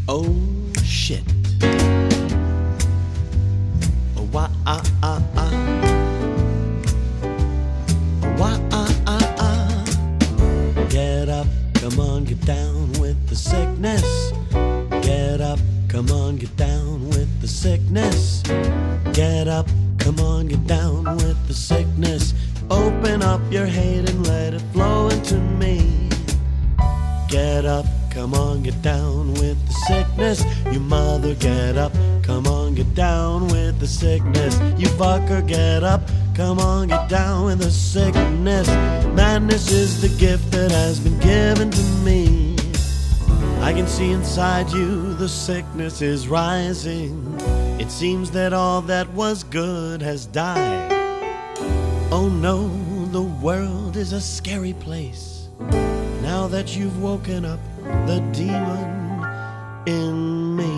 Oh shit. Oh why Get up, come on, get down with the sickness. Get up, come on, get down with the sickness. Get up, come on, get down with the sickness. Open up your hate and let it flow into me. Get up, come on, get down with the sickness. You mother, get up, come on, get down with the sickness. You fucker, get up, come on, get down with the sickness. Madness is the gift that has been given to me. I can see inside you the sickness is rising. It seems that all that was good has died. Oh no, the world is a scary place. Now that you've woken up the demon in me.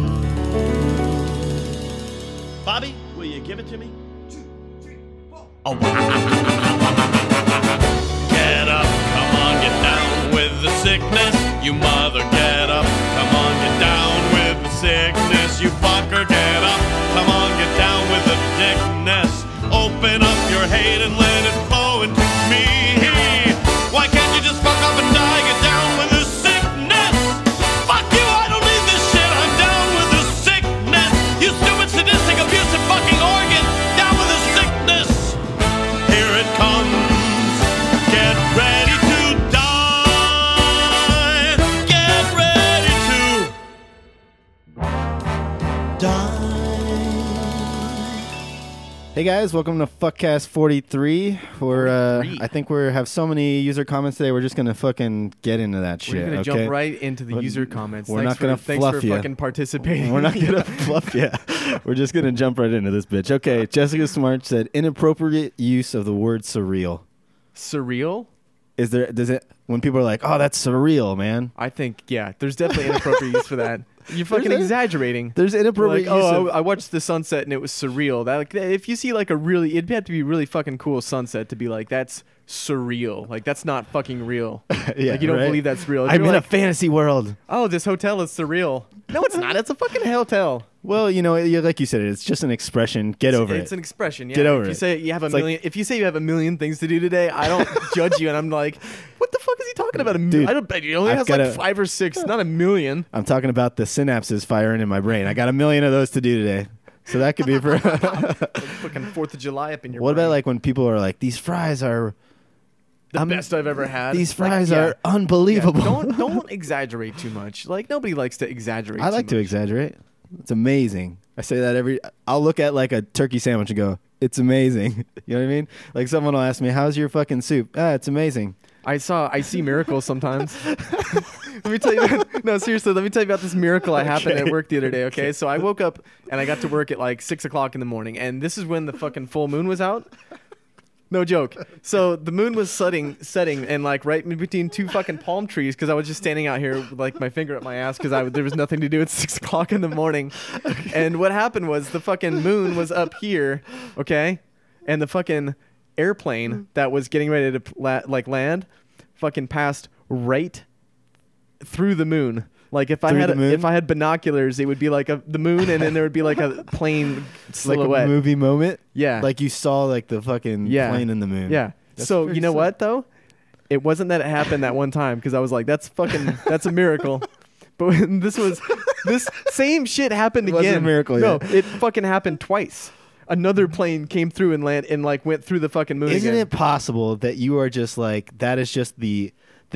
Bobby, will you give it to me? 2, 3, 4. Oh, get up, come on, get down with the sickness. You mother, get up, come on, get down with the sickness. You fucker, get up, come on, get down with the sickness. Open up your hate and let it flow into me. Why can't you just fuck up and die? Get down with the sickness. Fuck you, I don't need this shit. I'm down with the sickness. You stupid, sadistic, abusive fucking organ. Down with the sickness. Here it comes. Get ready to die. Get ready to die. Hey guys, welcome to Fuckcast 43. I think we have so many user comments today. We're just gonna fucking get into that shit. We're gonna okay? jump right into the user comments. We're not gonna thanks fluff for you. fucking participating. We're not gonna fluff you. We're just gonna jump right into this bitch. Okay, Jessica Smart said inappropriate use of the word surreal. Surreal? Does it when people are like, oh, that's surreal, man? I think there's definitely inappropriate use for that. You're fucking exaggerating. There's inappropriate like, use I watched the sunset and it was surreal. That like if you see like it'd have to be really fucking cool sunset to be like that's surreal. Like that's not fucking real. Yeah, like you don't right? believe that's real. If I'm you're in like, a fantasy world. oh, this hotel is surreal. No, it's not. It's a fucking hotel. Well, you know, like you said, it's just an expression. Get over it. It's an expression. Yeah. Get over if you it. Say you have a It's million, if you say you have a million things to do today, I don't judge you, and I'm like, what the fuck is he talking about? Dude, I don't bet he only I've has got like 5 or 6, not a million. I'm talking about the synapses firing in my brain. I got a million of those to do today. So that could be for Fucking 4th of July up in your What brain. about like when people are like, these fries are the best I've ever had? These fries are unbelievable. Yeah, don't exaggerate too much. Like nobody likes to exaggerate. I like too to much. exaggerate. It's amazing. I say that I'll look at like a turkey sandwich and go, it's amazing. You know what I mean? Like someone will ask me, how's your fucking soup? It's amazing. I see miracles sometimes. Let me tell you. No, seriously. Let me tell you about this miracle I happened at work the other day. Okay, so I woke up and I got to work at like 6 o'clock in the morning, and this is when the fucking full moon was out. No joke. So the moon was setting, and like right in between 2 fucking palm trees, because I was just standing out here with like my finger up my ass because there was nothing to do at 6 o'clock in the morning. Okay. And what happened was the fucking moon was up here, okay, and the fucking airplane that was getting ready to land fucking passed right through the moon. Like if I had binoculars, it would be like the moon, and then there would be like a plane silhouette. Like a movie moment. Yeah. Like you saw like the fucking plane in the moon. Yeah. That's so you know what though? It wasn't that it happened that one time, because I was like, that's a miracle. But when this same shit happened again. It wasn't a miracle No, yet. it fucking happened twice. Another plane came through and went through the fucking moon. Isn't again. it possible that you are just like, that is just the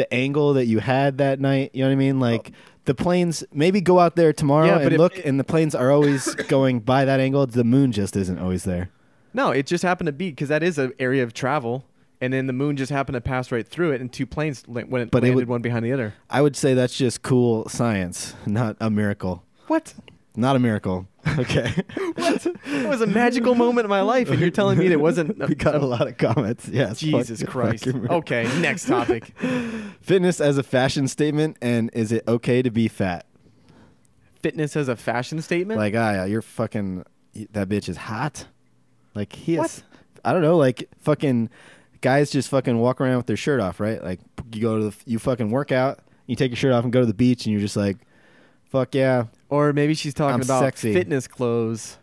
angle that you had that night? You know what I mean? Like the planes maybe go out there tomorrow and look, and the planes are always going by that angle. The moon just isn't always there. No, it just happened to be, because that is an area of travel, and then the moon just happened to pass right through it, and 2 planes landed one behind the other. I would say that's just cool science, not a miracle. What? Not a miracle. Okay. What? It was a magical moment in my life, and you're telling me it wasn't. We got a lot of comments. Yes. Jesus Christ. Okay, next topic. Fitness as a fashion statement, and is it okay to be fat? Fitness as a fashion statement? Like, you're fucking, that bitch is hot. Like, What? I don't know, like, fucking guys just fucking walk around with their shirt off, right? Like, you fucking work out, you take your shirt off and go to the beach, and you're just like, Fuck yeah. Or maybe she's talking I'm about sexy. fitness clothes.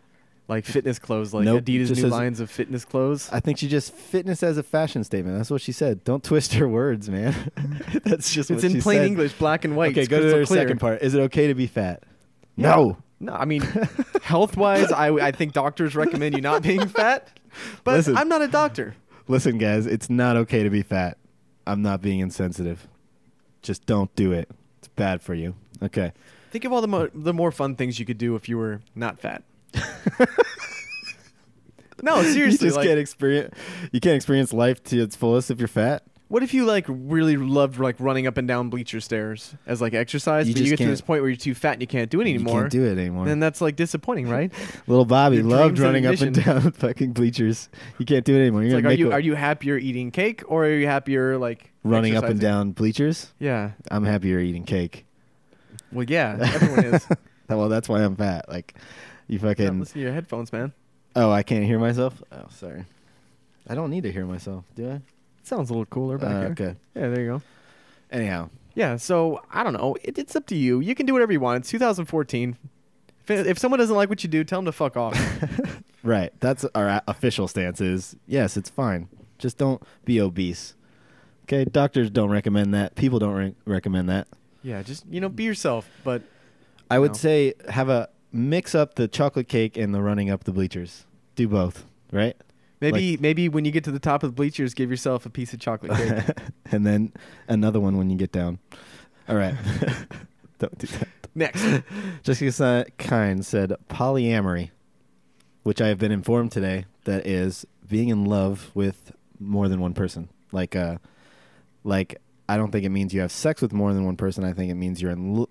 Like fitness clothes, like Nope, Adidas just new as- lines of fitness clothes. I think she just fitness as a fashion statement. That's what she said. Don't twist her words, man. That's just It's what in she plain said. English, black and white. Okay, It's go to crystal the clear. second part. Is it okay to be fat? Yeah. No. No, I mean, health-wise, I think doctors recommend you not being fat. But Listen. I'm not a doctor. Listen, guys, it's not okay to be fat. I'm not being insensitive. Just don't do it. It's bad for you. Okay. Think of all the more fun things you could do if you were not fat. No, seriously. You just like, can't experience life to its fullest if you're fat. what if you like really loved like running up and down bleacher stairs as like exercise, You but you just get to can't- this point where you're too fat and you can't do it anymore? You can't do it anymore. Then that's like disappointing, right? Little Bobby Your loved dreams and running up and ambition. down fucking bleachers. You can't do it anymore. It's You're like, gonna make are you happier eating cake or are you happier like running up and exercising? down bleachers? Yeah. I'm happier eating cake. Well, yeah, everyone is. Well, that's why I'm fat. Like, you Yeah, fucking. listen to your headphones, man. Oh, I can't hear myself. Oh, sorry. I don't need to hear myself, do I? It sounds a little cooler back here. Okay. Yeah, there you go. Anyhow, Yeah, so I don't know. It's up to you. You can do whatever you want. It's 2014. If someone doesn't like what you do, tell them to fuck off. right. That's our official stance. Is yes, it's fine. Just don't be obese. Okay, doctors don't recommend that. People don't recommend that. Yeah, just be yourself. But I would No. say mix up the chocolate cake and the running up the bleachers. Do both, right? maybe when you get to the top of the bleachers, give yourself a piece of chocolate cake. And then another one when you get down. All right. Don't do that. Next. Jessica Kine said polyamory, which I have been informed today that is being in love with more than one person. Like I don't think it means you have sex with more than one person. I think it means you're in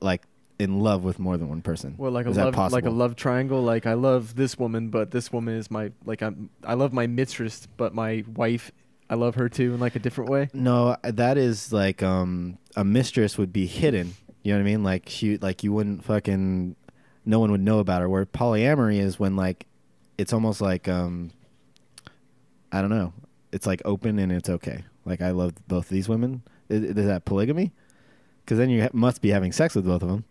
love with more than one person. Well, like is a that love, possible? like a love triangle. Like I love this woman, but this woman is I love my mistress, but my wife, I love her too in like a different way. No, that is like a mistress would be hidden. You know what I mean? Like you wouldn't fucking, no one would know about her. Where polyamory is when like, it's almost like I don't know. It's like open and it's okay. Like I love both of these women. Is that polygamy? Because then you must be having sex with both of them.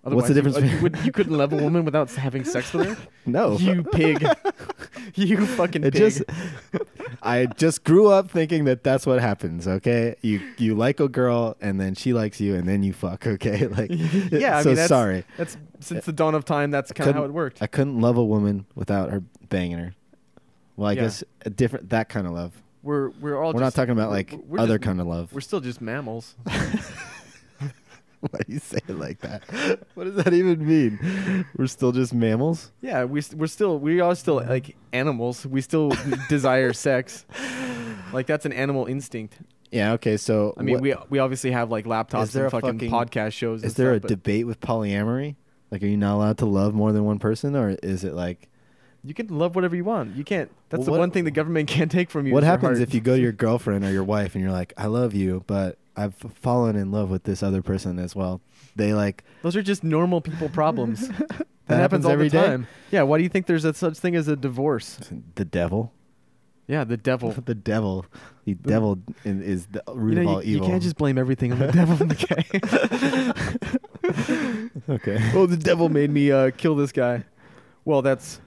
What's the difference? You couldn't love a woman without having sex with her? No, You pig. You fucking pig. I just grew up thinking that that's what happens. Okay, you like a girl and then she likes you and then you fuck. Okay, like Yeah, I so mean, that's, sorry. That's since the dawn of time. That's kind of how it worked. I couldn't love a woman without her banging her. Well, I Yeah. guess that kind of love. We're all. We're not talking about like we're other just- kind of love. We're still just mammals. Why do you say it like that? What does that even mean? We're still just mammals? Yeah, we are still like animals. We still desire sex. Like that's an animal instinct. Yeah. Okay. So I mean, we obviously have like laptops Is there and a fucking fucking- podcast shows. is and there a stuff, but debate with polyamory? Like, are you not allowed to love more than one person, or is it like? you can love whatever you want. You can't. That's Well, the what- one thing the government can't take from you. What is your happens heart. if you go to your girlfriend or your wife and you're like, "I love you, but I've fallen in love with this other person as well." They like Those are just normal people problems. that happens all every the day? time. Yeah. Why do you think there's a such thing as a divorce? The devil. Yeah, the devil. The devil. The devil is the root You of know, all you evil. can't just blame everything on the devil. Okay. Okay. Oh, the devil made me kill this guy. Well, that's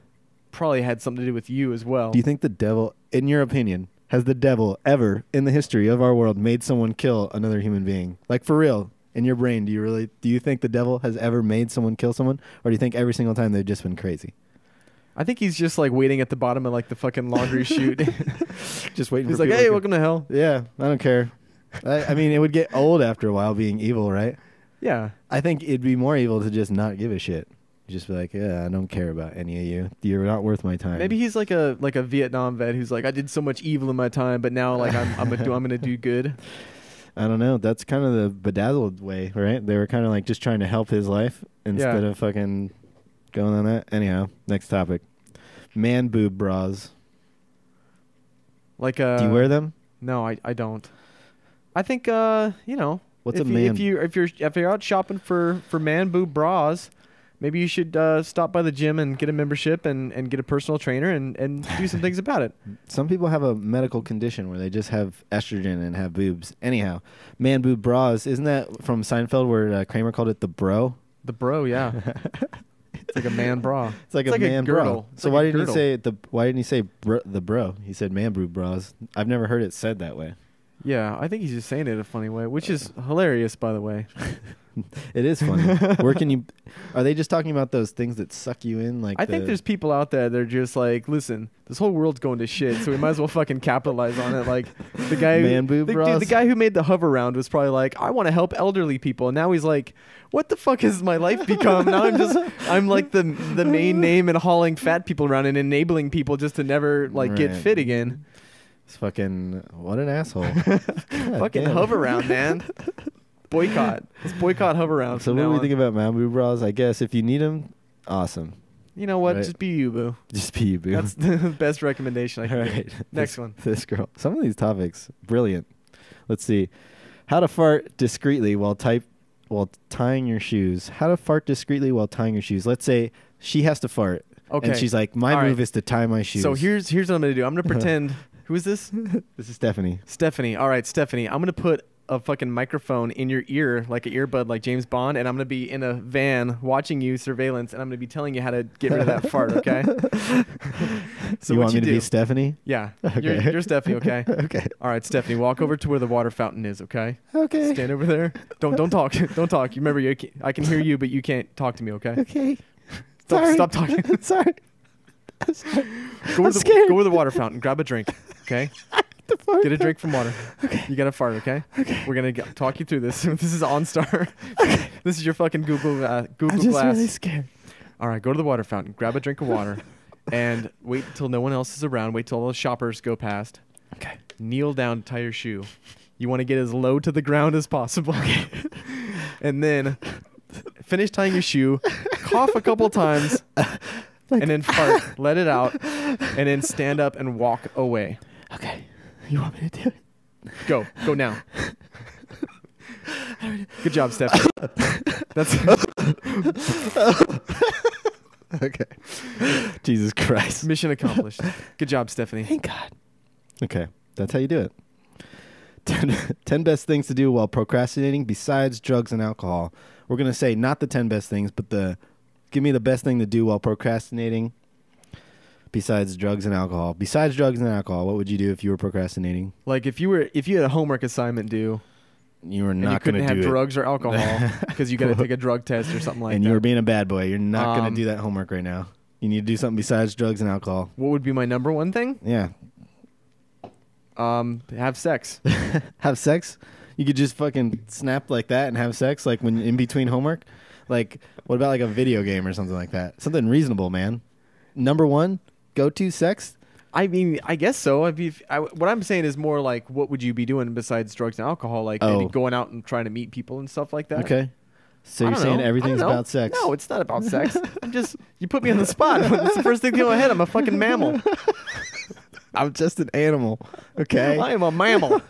probably had something to do with you as well. Do you think the devil, in your opinion, has the devil ever in the history of our world made someone kill another human being? Like, for real, in your brain, do you think the devil has ever made someone kill someone? Or do you think every single time they've just been crazy? I think he's just like waiting at the bottom of like the fucking laundry chute. Just waiting He's for like, people hey, to- welcome to hell. Yeah, I don't care. I mean, it would get old after a while being evil, right? Yeah. I think it'd be more evil to just not give a shit. Just be like, yeah, I don't care about any of you. You're not worth my time. Maybe he's like a Vietnam vet who's like, I did so much evil in my time, but now like I'm gonna do good. I don't know. That's kind of the bedazzled way, right? They were kind of like just trying to help his life instead of fucking going on that. Anyhow, next topic. Man boob bras. Like Do you wear them? No, I don't. I think What's if a man? if you're out shopping for man boob bras, maybe you should stop by the gym and get a membership and get a personal trainer and do some things about it. Some people have a medical condition where they just have estrogen and have boobs. Anyhow, man boob bras. Isn't that from Seinfeld where Kramer called it the bro? The bro, yeah. It's like a man bra. It's like a man girdle. bra. So why didn't he say Why didn't he say the bro? He said man boob bras. I've never heard it said that way. Yeah, I think he's just saying it a funny way, which is hilarious, by the way. It is funny. Where can you? Are they just talking about those things that suck you in? Like I think there's people out there that are just like, listen, this whole world's going to shit, so we might as well fucking capitalize on it. Like the guy, man boob bras. Dude, the guy who made the hover round was probably like, I want to help elderly people, and now he's like, what the fuck has my life become? Now I'm like the main name in hauling fat people around and enabling people just to never like get fit again. It's fucking what an asshole. Fucking hover round, man. Boycott. Let's boycott hover round. So what do we think about man boob bras? I guess if you need them, awesome. You know what? Right. Just be you, boo. Just be you, boo. That's the best recommendation I can give. Next one. This girl. Some of these topics, brilliant. Let's see. How to fart discreetly while tying your shoes. How to fart discreetly while tying your shoes. Let's say she has to fart. Okay. And she's like, my move is to tie my shoes. So here's what I'm going to do. I'm going to pretend. Who is this? This is Stephanie. Stephanie. All right, Stephanie. I'm going to put a fucking microphone in your ear, like an earbud, like James Bond, and I'm going to be in a van watching you, surveillance, and I'm going to be telling you how to get rid of that fart, okay? So you want me to be Stephanie? Yeah. Okay. You're Stephanie, okay? Okay. All right, Stephanie, walk over to where the water fountain is, okay? Okay. Stand over there. Don't talk. Don't talk. You remember, I can hear you, but you can't talk to me, okay? Okay. Stop talking. Sorry. I'm sorry. Go to the water fountain. Grab a drink, okay? Get a drink from water. Okay. You got to fart, okay? Okay. We're going to talk you through this. This is OnStar. Okay. This is your fucking Google I'm Glass. just really scared. All right, go to the water fountain. Grab a drink of water. And wait till no one else is around. Wait till all the shoppers go past. Okay. Kneel down to tie your shoe. You want to get as low to the ground as possible. Okay. And then finish tying your shoe. Cough a couple times. And then fart. Let it out. And then stand up and walk away. Okay. You want me to do it? Go. Go now. Good job, Stephanie. That's okay. Jesus Christ. Mission accomplished. Good job, Stephanie. Thank God. Okay. That's how you do it. 10 best things to do while procrastinating besides drugs and alcohol. We're going to say not the 10 best things, but give me the best thing to do while procrastinating besides drugs and alcohol. Besides drugs and alcohol, what would you do if you were procrastinating? Like if you had a homework assignment due, you were not going to do it. You couldn't have drugs or alcohol because you got to take a drug test or something like that. And you were being a bad boy. You're not going to do that homework right now. You need to do something besides drugs and alcohol. What would be my number one thing? Yeah. Have sex. Have sex? You could just fucking snap like that and have sex like when in between homework? Like, what about like a video game or something like that? Something reasonable, man. Number one, go-to sex? I mean, I guess so. What I'm saying is more like, what would you be doing besides drugs and alcohol? Like maybe going out and trying to meet people and stuff like that. Okay. So you're saying everything's about sex? No, it's not about sex. You put me on the spot. It's the first thing in my head. I'm a fucking mammal. I'm just an animal. Okay. I am a mammal.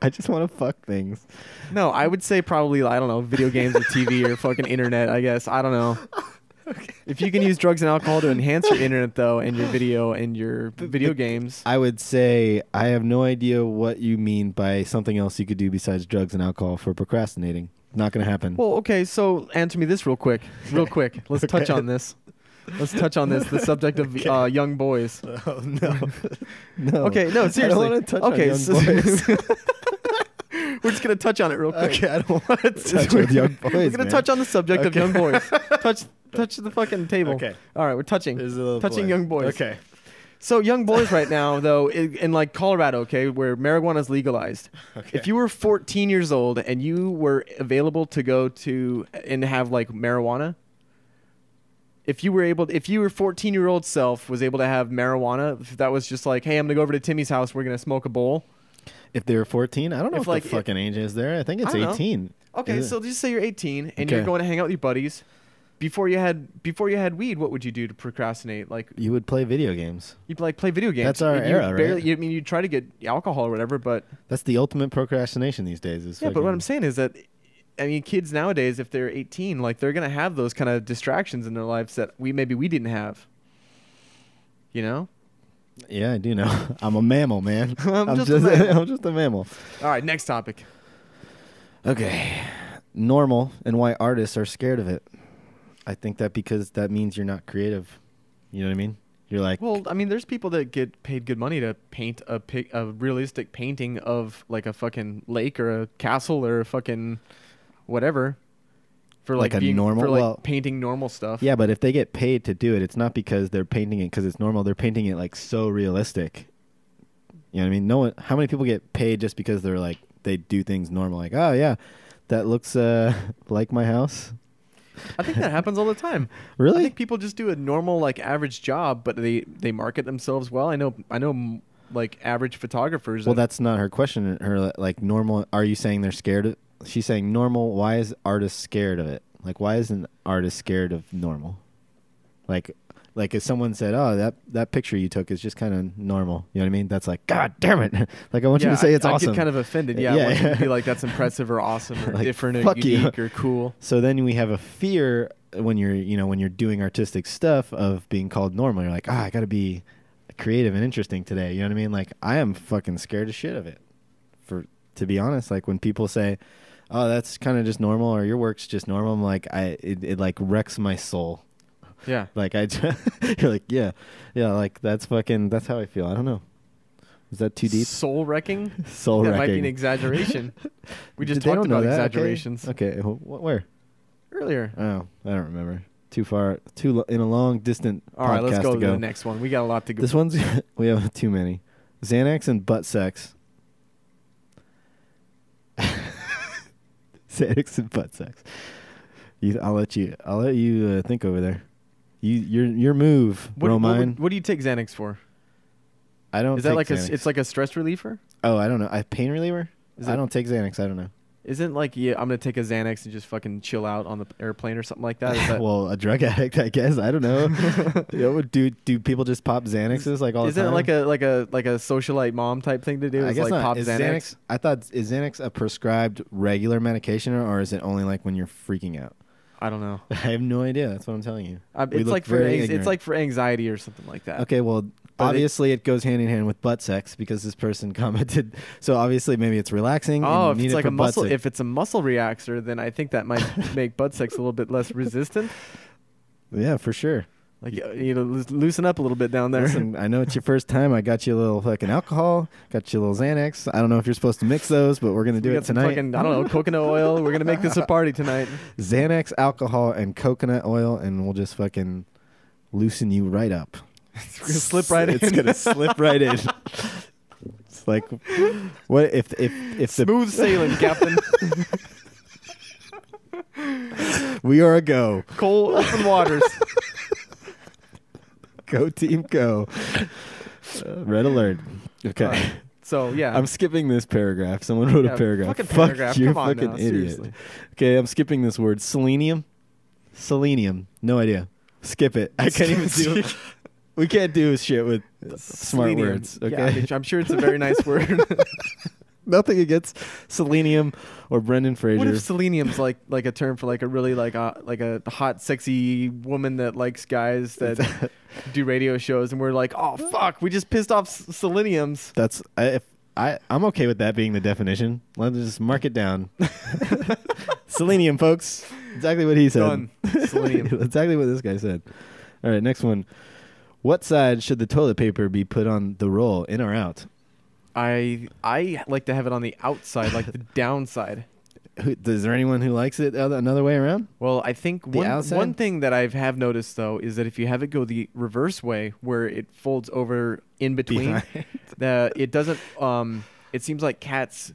I just want to fuck things. No, I would say probably, I don't know, video games or TV or fucking internet, I guess. I don't know. Okay. If you can use drugs and alcohol to enhance your internet, though, and your video games. I would say I have no idea what you mean by something else you could do besides drugs and alcohol for procrastinating. Not going to happen. Well, okay, so answer me this real quick. Let's touch on this. The subject of young boys. Oh, no. No. Okay, no, seriously. I don't want to touch on young boys. We're just going to touch on it real quick. Okay, I don't want to touch on young boys, We're going to touch on the subject of young boys. Touch the fucking table. Okay. All right, we're touching young boys. Okay. So young boys right now, though, in like Colorado, okay, where marijuana is legalized. Okay. If you were 14 years old and you were available to go to and have like marijuana, if your 14-year-old self was able to have marijuana, if that was just like, hey, I'm gonna go over to Timmy's house, we're gonna smoke a bowl. If they were 14, I don't know what the fucking age is there. I think it's 18. Okay, so just say you're 18 and you're going to hang out with your buddies. Before you had weed, what would you do to procrastinate? Like you would play video games. You'd like play video games. That's our era, right? You'd try to get alcohol or whatever, but that's the ultimate procrastination these days. But what I'm saying is that, I mean, kids nowadays, if they're 18, like they're gonna have those kind of distractions in their lives that we didn't have. You know? Yeah, I do know. I'm a mammal, man. I'm just a mammal. I'm just a mammal. All right, next topic. Okay. normal and why artists are scared of it. I think that because that means you're not creative. You know what I mean? You're like, well, I mean, there's people that get paid good money to paint a realistic painting of like a fucking lake or a castle or a fucking whatever for like being normal, for like painting normal stuff. Yeah, but if they get paid to do it, it's not because they're painting it because it's normal. They're painting it like so realistic. You know what I mean? No one. How many people get paid just because they're like they do things normal? Like, oh yeah, that looks like my house. I think that happens all the time. Really? I think people just do a normal, like, average job, but they market themselves well. I know, like, average photographers. Well, that's not her question. Her, like, normal. Are you saying they're scared of? She's saying normal. Why is artist scared of it? Like, why is an artist scared of normal? Like if someone said, "Oh, that picture you took is just kind of normal," you know what I mean? That's like, God damn it! Like, I want you to say it's awesome. I get kind of offended. Yeah, I want you to be like, that's impressive or awesome or like, different or unique or cool. So then we have a fear when you're doing artistic stuff of being called normal. You're like, I got to be creative and interesting today. You know what I mean? Like, I am fucking scared as shit of it. To be honest, like when people say, "Oh, that's kind of just normal," or "Your work's just normal," I'm like, it like wrecks my soul. Yeah. Like you're like, yeah, like that's how I feel. I don't know. Is that too deep? Soul wrecking? Soul wrecking. That might be an exaggeration. We just talked about exaggerations. Okay. Where? Earlier. Oh, I don't remember. Too far. In a long, distant All right, let's go to the next one. We got a lot to go. This one's, we have too many. Xanax and butt sex. Xanax and butt sex. I'll let you think over there. Your move, Romine. What do you take Xanax for? I don't. Is that like Xanax. it's like a stress reliever? Oh, I don't know. Pain reliever? I don't take Xanax. I don't know. Isn't like I'm gonna take a Xanax and just fucking chill out on the airplane or something like that? Is that well, a drug addict, I guess. I don't know. Do people just pop Xanaxes like all the time? Isn't it like a socialite mom type thing to do? I guess like not. Pop is Xanax? I thought is Xanax a prescribed regular medication or is it only like when you're freaking out? I don't know. I have no idea. That's what I'm telling you. It's like for anxiety or something like that. Okay, well, obviously it goes hand in hand with butt sex because this person commented. So obviously maybe it's relaxing. Oh, if it's like a muscle, if it's a muscle relaxer, then I think that might make butt sex a little bit less resistant. Yeah, for sure. Like you loosen up a little bit down there. Listen, I know it's your first time. I got you a little fucking alcohol. Got you a little Xanax. I don't know if you're supposed to mix those, but we're gonna do it tonight. Fucking, I don't know, coconut oil. We're gonna make this a party tonight. Xanax, alcohol, and coconut oil, and we'll just fucking loosen you right up. It's gonna slip right in. It's gonna slip right in. It's like, what if smooth sailing, Captain. We are a go. Cold open waters. Go team, go. Red alert. Okay. So yeah, I'm skipping this paragraph. Someone wrote a paragraph. Fucking paragraph. Fuck, you're Come on fucking now, idiot. seriously. Okay, I'm skipping this word. Selenium. No idea. Skip it. I can't even do it. We can't do shit with smart Selenium. words. Okay. Yeah, I'm sure it's a very nice word. Nothing against selenium or Brendan Fraser. What if selenium's like a term for like a really like a hot, sexy woman that likes guys that do radio shows, and we're like, oh fuck, we just pissed off seleniums. That's I'm okay with that being the definition. Let's just mark it down. Selenium, folks. Exactly what he said. Done. Selenium. Exactly what this guy said. All right, next one. What side should the toilet paper be put on the roll, in or out? I like to have it on the outside, like the downside. Is there anyone who likes it another way around? Well, I think one thing that I have noticed, though, is that if you have it go the reverse way, where it folds over in between, it doesn't. It seems like cats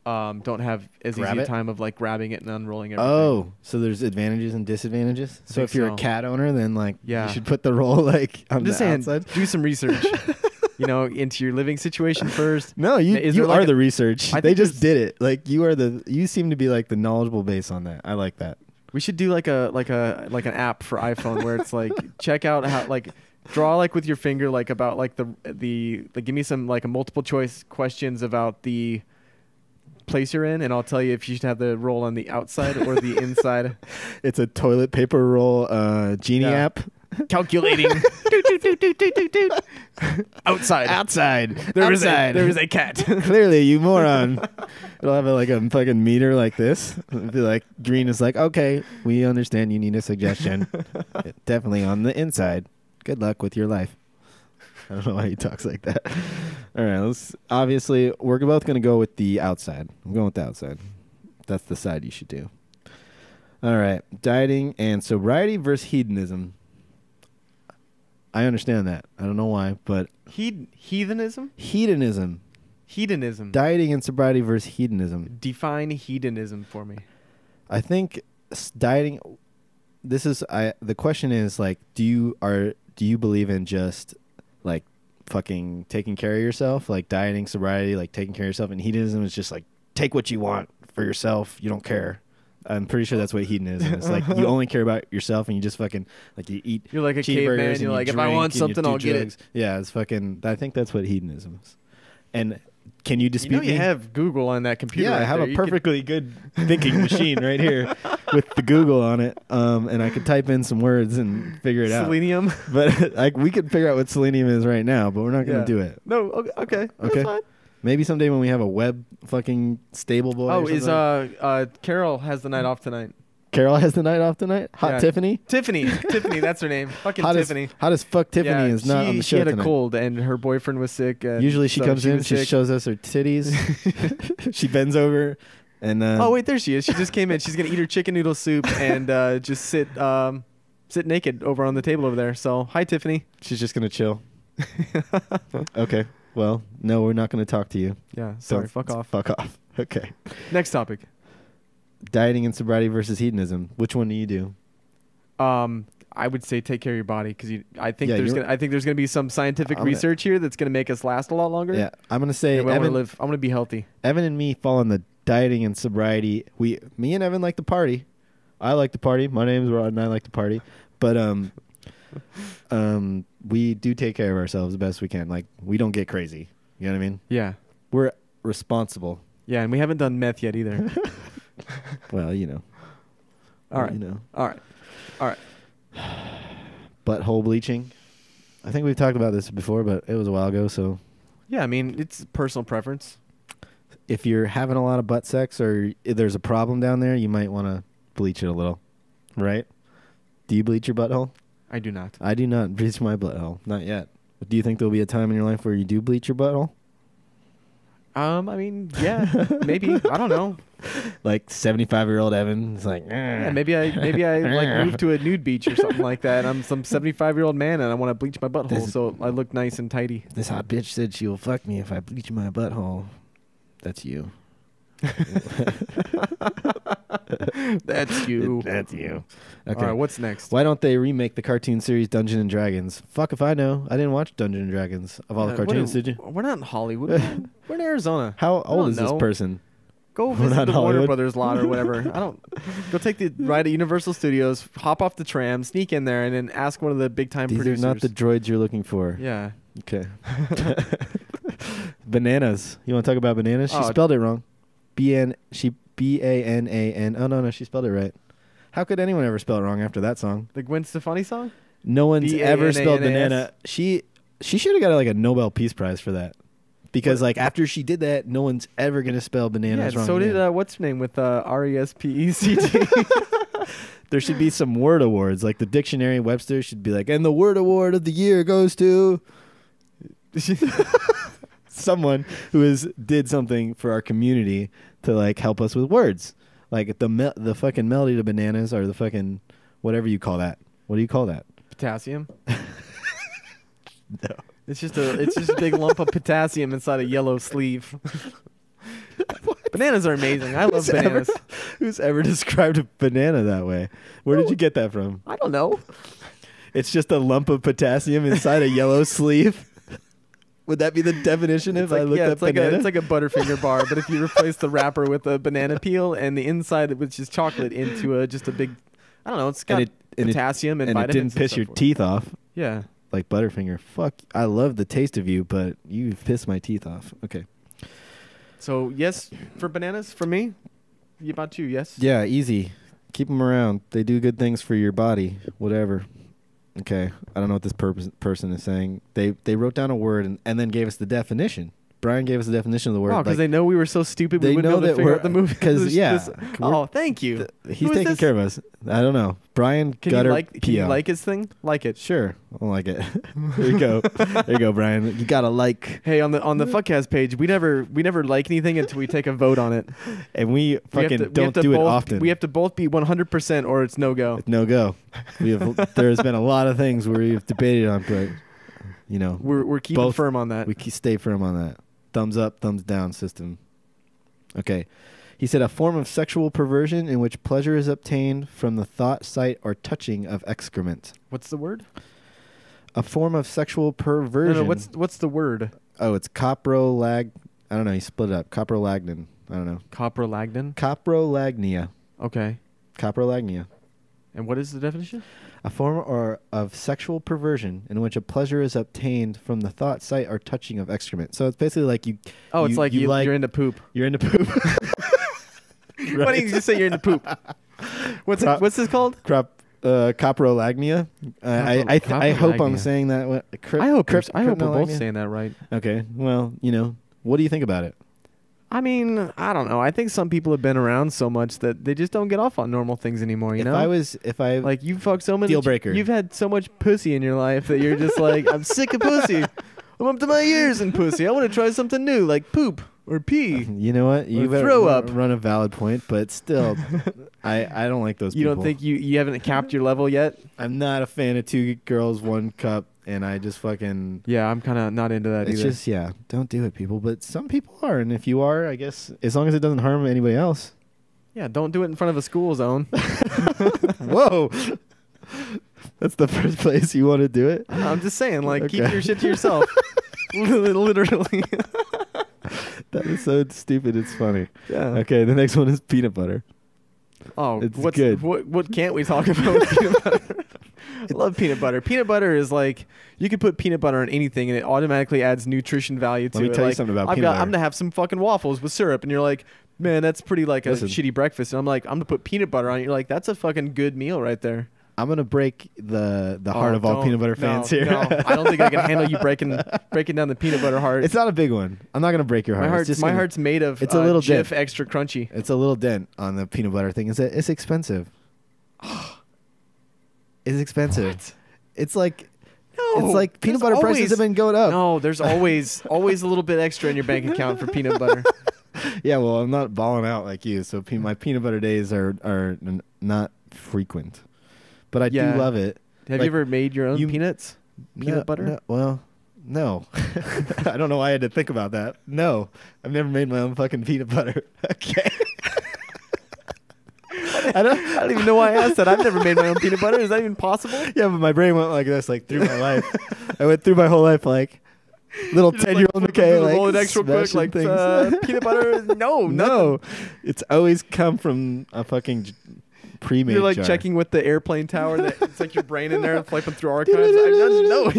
don't have as easy a time of like grabbing it and unrolling everything. Oh, so there's advantages and disadvantages. So if you're a cat owner, then like you should put the roll like on the outside. Do some research. Into your living situation first. No, you are the research. They just did it. Like you seem to be like the knowledgeable base on that. I like that. We should do like an app for iPhone where it's like check out how like draw like with your finger like about like the give me some like a multiple choice questions about the place you're in, and I'll tell you if you should have the roll on the outside or the inside. It's a toilet paper roll genie app. Calculating. Outside. There is a cat. Clearly, you moron. It'll have a fucking meter like this. It'll be like, green is like, okay, we understand you need a suggestion. Definitely on the inside. Good luck with your life. I don't know why he talks like that. All right, obviously, we're both going to go with the outside. I'm going with the outside. That's the side you should do. All right, dieting and sobriety versus hedonism. I understand that. I don't know why, but... Hedonism? Hedonism. Hedonism. Dieting and sobriety versus hedonism. Define hedonism for me. I think dieting... the question is, like, do you believe in just, like, fucking taking care of yourself? Like, dieting, sobriety, like, taking care of yourself. And hedonism is just, like, take what you want for yourself. You don't care. I'm pretty sure that's what hedonism is. Like, you only care about yourself, and you just fucking, like, you eat. You're like a caveman. You're like, if I want something, I'll get it. Yeah, it's fucking. I think that's what hedonism is. And can you dispute? You have Google on that computer. Yeah, right I have there. a perfectly good thinking machine right here with the Google on it, and I could type in some words and figure it out. Selenium. But like, we could figure out what selenium is right now, but we're not going to do it. No. Okay. That's fine. Maybe someday when we have a web fucking stable boy. Oh, is Carol has the night off tonight. Carol has the night off tonight? Tiffany? Tiffany, that's her name. Fucking Tiffany. Hot as fuck Tiffany is not on the show She had tonight. A cold and her boyfriend was sick. Usually she comes in, she shows us her titties. She bends over and... oh, wait, there she is. She just came in. She's going to eat her chicken noodle soup and just sit naked over on the table over there. So, hi, Tiffany. She's just going to chill. Okay. Well, no, we're not going to talk to you. Yeah, sorry. Fuck off. Fuck off. Okay. Next topic. Dieting and sobriety versus hedonism. Which one do you do? I would say take care of your body because I think there's gonna be some scientific research here that's gonna make us last a lot longer. Yeah, I'm gonna say I'm gonna be healthy. Evan and me fall on the dieting and sobriety. Me and Evan like to party. I like to party. My name's Rod and I like to party. But we do take care of ourselves the best we can. Like, we don't get crazy. You know what I mean? Yeah. We're responsible. Yeah, and we haven't done meth yet either. Well, you know. All right. You know. All right. Butthole bleaching. I think we've talked about this before, but it was a while ago, so. Yeah, I mean, it's personal preference. If you're having a lot of butt sex or if there's a problem down there, you might want to bleach it a little. Right? Do you bleach your butthole? I do not. I do not bleach my butthole. Not yet. But do you think there'll be a time in your life where you do bleach your butthole? I mean, yeah, maybe. I don't know. Like 75-year-old Evan is like, yeah, maybe I like move to a nude beach or something like that. I'm some 75-year-old man and I want to bleach my butthole so I look nice and tidy. This hot bitch said she will fuck me if I bleach my butthole. That's you. That's you. That's you. Okay. All right, what's next? Why don't they remake the cartoon series Dungeons and Dragons? Fuck if I know. I didn't watch Dungeons and Dragons of all the cartoons, did you? We're not in Hollywood. We're in Arizona. How old is this person? Go visit the Warner Brothers lot or whatever. Go take the ride at Universal Studios, hop off the tram, sneak in there, and then ask one of the big time producers. These are not the droids you're looking for. Yeah. Okay. Bananas. You want to talk about bananas? She spelled it wrong. B-A-N-A-N. Oh, no, she spelled it right. How could anyone ever spell it wrong after that song? The Gwen Stefani song? No one's ever spelled banana. She should have got like a Nobel Peace Prize for that. Because like after she did that, no one's ever going to spell bananas wrong. So did, what's her name with R-E-S-P-E-C-T? There should be some word awards. Like the dictionary Webster should be like, and the word award of the year goes to... someone who did something for our community to like help us with words, like the fucking melody to bananas or the fucking whatever you call that. What do you call that? Potassium. No, it's just a big lump of potassium inside a yellow sleeve. Bananas are amazing. I love bananas. Who's ever described a banana that way? Where did you get that from? I don't know. It's just a lump of potassium inside a yellow sleeve. Would that be the definition if I looked up banana? It's like a Butterfinger bar, but if you replace the wrapper with a banana peel and the inside, which is chocolate, into just a big, I don't know, it's got potassium and vitamins. And it didn't piss your teeth off. Yeah. Like Butterfinger. Fuck, I love the taste of you, but you pissed my teeth off. Okay. So, yes for bananas for me? About you, yes? Yeah, easy. Keep them around. They do good things for your body, whatever. Okay, I don't know what this person is saying. They wrote down a word and then gave us the definition. Brian gave us the definition of the word. Oh, because they know we were so stupid we wouldn't know to figure out the movie. Because oh, thank you. He's taking care of us. I don't know. Brian Gutter. Can you like his thing? Like it. Sure, I'll like it. There you go. There you go, Brian. You gotta like. Hey, on the Fuckcast page, we never like anything until we take a vote on it, and we fucking don't do it often. We have to both be 100% or it's no go. No go. There's been a lot of things where we've debated on, but we're keeping firm on that. We stay firm on that. Thumbs up, thumbs down system. Okay. He said a form of sexual perversion in which pleasure is obtained from the thought, sight, or touching of excrement. What's the word? A form of sexual perversion. No, what's the word? Oh, it's coprolag. I don't know. He split it up. Coprolagnin. I don't know. Coprolagnin? Coprolagnia. Okay. Coprolagnia. And what is the definition? A form of sexual perversion in which a pleasure is obtained from the thought, sight, or touching of excrement. So it's basically like you. Oh, it's like you're into poop. You're into poop. Right. Why don't you just say you're into poop? What's this called? Coprolagnia. I hope I'm saying that. I hope we're both saying that right. Okay. Well, what do you think about it? I mean, I don't know. I think some people have been around so much that they just don't get off on normal things anymore. You know, if I like you fuck so many deal breaker. You've had so much pussy in your life that you're just like, I'm sick of pussy. I'm up to my ears in pussy. I want to try something new, like poop or pee. You know what? You throw up. Run a valid point, but still, I don't like those. You people. Don't think you haven't capped your level yet? I'm not a fan of 2 girls, 1 cup. And I just fucking... Yeah, I'm kind of not into that either. It's just, don't do it, people. But some people are. And if you are, I guess, as long as it doesn't harm anybody else. Yeah, don't do it in front of a school zone. Whoa. That's the first place you want to do it? I'm just saying, keep your shit to yourself. Literally. That is so stupid, it's funny. Yeah. Okay, the next one is peanut butter. Oh, it's good. What can't we talk about with peanut butter? I love peanut butter. Peanut butter is like, you could put peanut butter on anything and it automatically adds nutrition value to it. Let me tell you something about peanut butter. I'm going to have some fucking waffles with syrup. And you're like, man, that's pretty like a shitty breakfast. And I'm like, I'm going to put peanut butter on it. You're like, that's a fucking good meal right there. I'm going to break the heart of all peanut butter fans here. No, I don't think I can handle you breaking down the peanut butter heart. It's not a big one. I'm not going to break your heart. My heart's made of it's a little Jif extra crunchy. It's a little dent on the peanut butter thing. It's expensive. It's expensive. What? It's like peanut butter prices have been going up. No, there's always a little bit extra in your bank account for peanut butter. Yeah, well, I'm not balling out like you, so my peanut butter days are not frequent. But I do love it. Have you ever made your own peanuts? Peanut butter? No, well, no. I don't know why I had to think about that. No, I've never made my own fucking peanut butter. Okay. I don't even know why I asked that. I've never made my own peanut butter. Is that even possible? Yeah, but my brain went like this, through my life. I went through my whole life like little 10-year-old McKay, extra quick, peanut butter. No. It's always come from a fucking pre-made. You're jar. Checking with the airplane tower. It's like your brain in there, flipping through archives. No,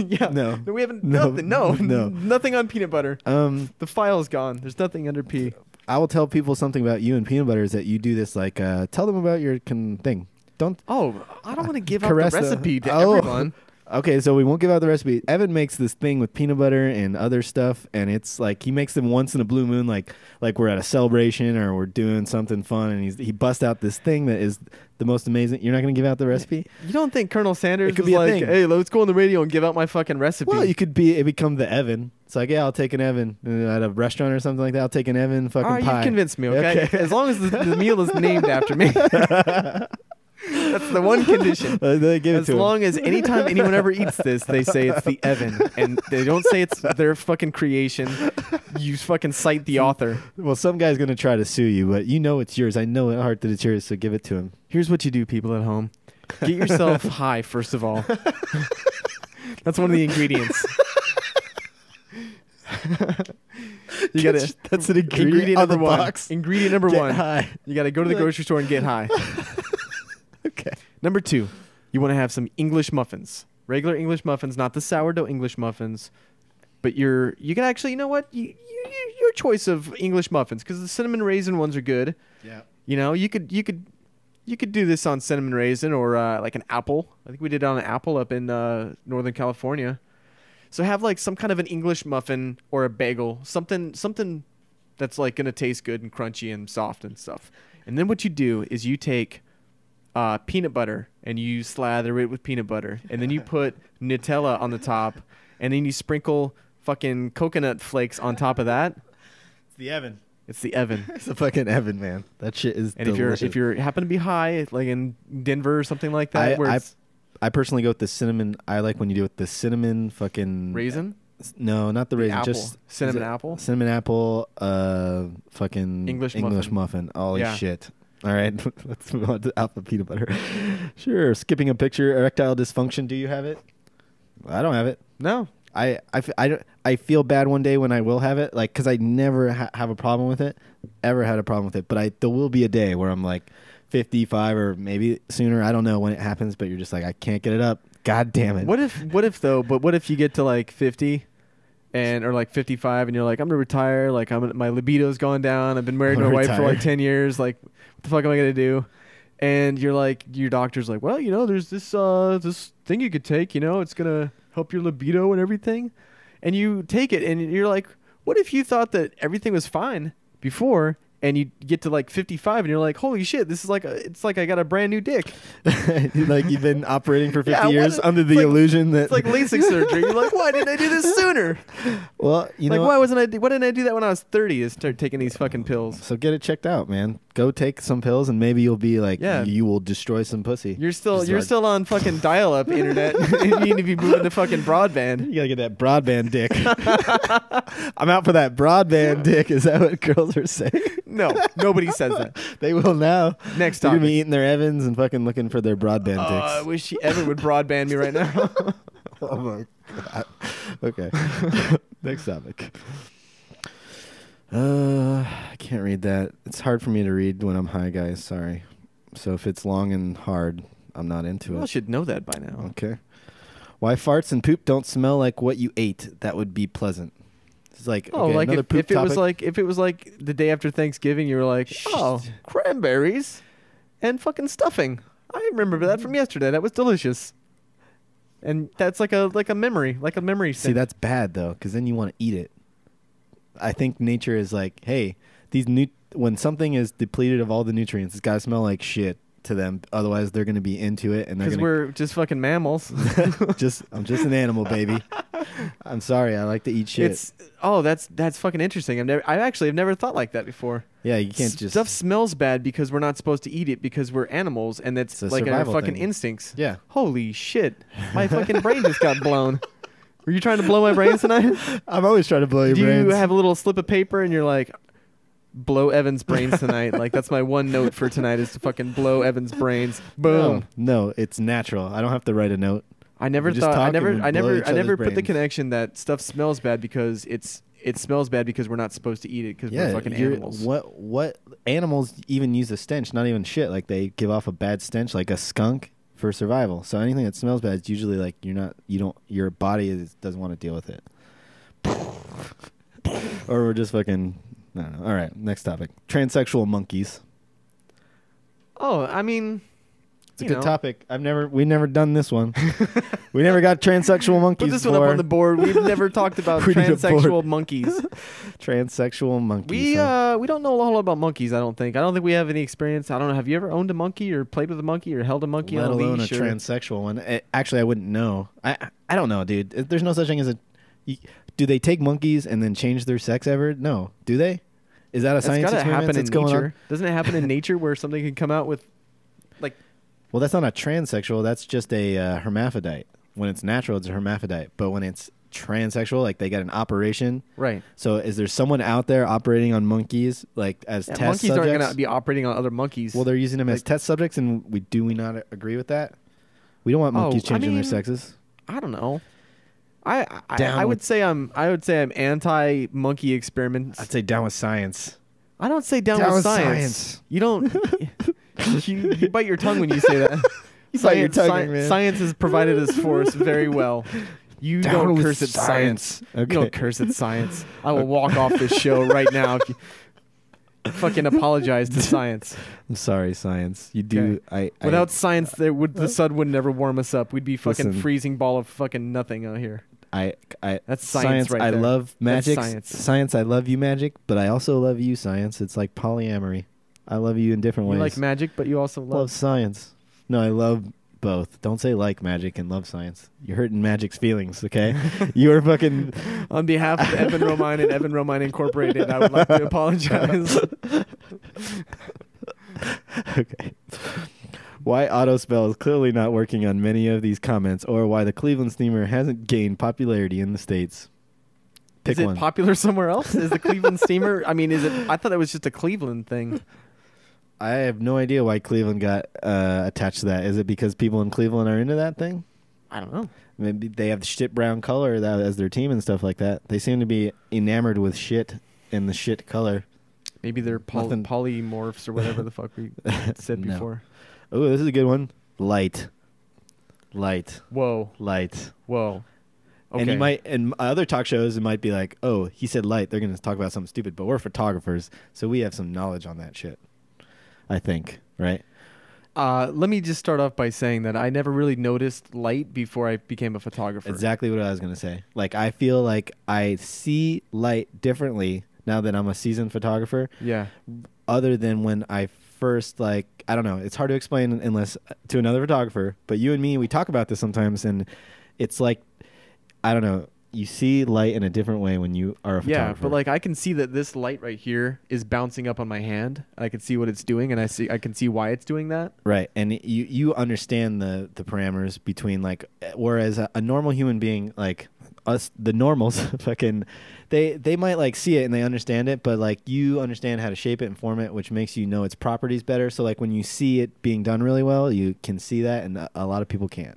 we haven't. Nothing. No, nothing on peanut butter. The file is gone. There's nothing under P. I will tell people something about you and peanut butter is that you do this tell them about your thing. Don't. Oh, I don't want to give out the recipe to everyone. Okay, so we won't give out the recipe. Evan makes this thing with peanut butter and other stuff, and it's like he makes them once in a blue moon, like we're at a celebration or we're doing something fun, and he busts out this thing that is the most amazing. You're not going to give out the recipe? You don't think Colonel Sanders was like, hey, let's go on the radio and give out my fucking recipe? Well, it become the Evan. It's like, yeah, I'll take an Evan at a restaurant or something like that. I'll take an Evan fucking pie. You convinced me, okay? As long as the meal is named after me. That's the one condition. As long as anytime anyone ever eats this, they say it's the Evan, and they don't say it's their fucking creation. You fucking cite the author. Well, some guy's gonna try to sue you, but you know it's yours. I know at heart that it's yours, so give it to him. Here's what you do, people at home: get yourself high first of all. That's one of the ingredients. You gotta. That's an ingredient number on the one. Box. Ingredient number get one. High. You gotta go to the grocery store and get high. Okay. Number 2, you want to have some English muffins. Regular English muffins, not the sourdough English muffins. But you can actually, you know what? Your choice of English muffins, because the cinnamon raisin ones are good. Yeah. You know, you could You could do this on cinnamon raisin or like an apple. I think we did it on an apple up in Northern California. So have like some kind of an English muffin or a bagel, something that's like gonna taste good and crunchy and soft and stuff. And then what you do is you take peanut butter and you slather it with peanut butter, and then you put Nutella on the top, and then you sprinkle fucking coconut flakes on top of that. It's the Evan. It's the Evan. It's a fucking Evan, man. That shit is and delicious. if you're happen to be high, like in Denver or something like that, I personally go with the cinnamon. I like when you do it with the cinnamon fucking raisin. No, not the raisin. Apple. Just cinnamon apple. Cinnamon apple. Fucking English muffin. Holy shit. All right, let's move on to alpha peanut butter. Sure. Skipping a picture. Erectile dysfunction. Do you have it? I don't have it. No. I feel bad one day when I will have it, like, because I never have a problem with it, ever had a problem with it. But there will be a day where I'm like 55 or maybe sooner. I don't know when it happens, but you're just like, I can't get it up. God damn it. What if though? But what if you get to like 50 or like 55 and you're like, I'm gonna retire. Like my libido's gone down. I've been married to my wife for like 10 years. Like, what the fuck am I gonna do? And you're like, your doctor's like, well, there's this thing you could take. It's gonna help your libido and everything. And you take it, and you're like, what if you thought that everything was fine before, and you get to like 55, and you're like, holy shit, this is like it's like I got a brand new dick. Like you've been operating for 50 years under the illusion that it's like LASIK surgery. You're like, why didn't I do this sooner? Well, why didn't I do that when I was 30? Is start taking these fucking pills. So get it checked out, man. Go take some pills, and maybe you'll be like, you will destroy some pussy. You're still on fucking dial-up internet. You need to be moving to fucking broadband. You gotta get that broadband dick. I'm out for that broadband dick. Is that what girls are saying? No, nobody says that. They will now. Next time. They're time. gonna be eating their Evans and fucking looking for their broadband dicks. I wish Evan would broadband me right now. Oh my god. Okay. Next topic. I can't read that. It's hard for me to read when I'm high, guys. Sorry. So if it's long and hard, I'm not into it. I should know that by now. Okay. Why farts and poop don't smell like what you ate? That would be pleasant. It's like, okay, like another poop if it topic. was like the day after Thanksgiving, you were like, oh, cranberries and fucking stuffing. I remember that from yesterday. That was delicious. And that's like a memory, See, that's bad though, because then you want to eat it. I think nature is like, hey, when something is depleted of all the nutrients, it's got to smell like shit to them. Otherwise, they're going to be into it, and they're because we're just fucking mammals. I'm just an animal, baby. I'm sorry, I like to eat shit. That's fucking interesting. I've never thought like that before. Yeah, you can't just stuff smells bad because we're not supposed to eat it because we're animals, and that's like our fucking instincts. Yeah. Holy shit, my fucking brain just got blown. Were you trying to blow my brains tonight? I'm always trying to blow your brains. Do you have a little slip of paper and you're like, blow Evan's brains tonight? Like, that's my one note for tonight is to fucking blow Evan's brains. Boom. No, it's natural. I don't have to write a note. I never put the connection that stuff smells bad because it smells bad because we're not supposed to eat it because we're fucking animals. What animals even use a stench? Not even shit. Like they give off a bad stench, like a skunk. For survival. So anything that smells bad is usually like your body doesn't want to deal with it. Or we're just fucking, I don't know. All right, next topic. Transsexual monkeys. Oh, I mean, it's a good topic. We've never done this one. We never got transsexual monkeys. Put this one up on the board. We've never talked about transsexual monkeys. Transsexual monkeys. We don't know a whole lot about monkeys. I don't think we have any experience. I don't know. Have you ever owned a monkey or played with a monkey or held a monkey on a leash? Let alone a transsexual one. Actually, I wouldn't know. I don't know, dude. There's no such thing as do they take monkeys and then change their sex ever? No. Do they? Is that a science experiment that's going on? Doesn't it happen in nature where something can come out with like? Well, that's not a transsexual. That's just a hermaphrodite. When it's natural, it's a hermaphrodite. But when it's transsexual, like they got an operation. Right. So is there someone out there operating on monkeys like as test monkeys subjects? Monkeys aren't going to be operating on other monkeys. Well, they're using them as test subjects, and do we not agree with that? We don't want monkeys changing their sexes. I don't know. I would say I'm anti monkey experiments. I'd say down with science. I don't say down with science. You don't. You bite your tongue when you say that. You bite your tongue, man. Science has provided us for us very well. You don't curse at science. Okay. You don't curse at science. I will walk off this show right now. fucking apologize to science. I'm sorry, science. You do. Without science, the sun would never warm us up. We'd be fucking freezing ball of fucking nothing out here. That's science right I there. love magic. That's science. I love you, magic, but I also love you, science. It's like polyamory. I love you in different ways. You like magic, but you also love science. No, I love both. Don't say like magic and love science. You're hurting magic's feelings, okay? You are fucking... On behalf of Evan Romine and Evan Romine Incorporated, I would like to apologize. Okay. Why autospell is clearly not working on many of these comments, or why the Cleveland steamer hasn't gained popularity in the States. Pick is it one. Popular somewhere else? Is the Cleveland steamer... I mean, is it... I thought it was just a Cleveland thing. I have no idea why Cleveland got attached to that. Is it because people in Cleveland are into that thing? I don't know. Maybe they have the shit brown color as their team and stuff like that. They seem to be enamored with shit and the shit color. Maybe they're polymorphs or whatever the fuck we said before. Oh, this is a good one. Light. Whoa. Light. Whoa. Okay. And you might, in other talk shows, it might be like, oh, he said light. They're going to talk about something stupid, but we're photographers, so we have some knowledge on that shit. I think, right? Let me just start off by saying that I never really noticed light before I became a photographer. Exactly what I was going to say. Like, I feel like I see light differently now that I'm a seasoned photographer. Yeah. Other than when I first, like, I don't know. It's hard to explain unless to another photographer. But you and me, we talk about this sometimes, and it's like, I don't know. You see light in a different way when you are a photographer. Yeah, but like I can see that this light right here is bouncing up on my hand. I can see what it's doing, and I can see why it's doing that. Right, and you understand the parameters between, like, whereas a normal human being, like us, the normals, fucking, they might like see it and they understand it, but like you understand how to shape it and form it, which makes you know its properties better. So like when you see it being done really well, you can see that, and a lot of people can't.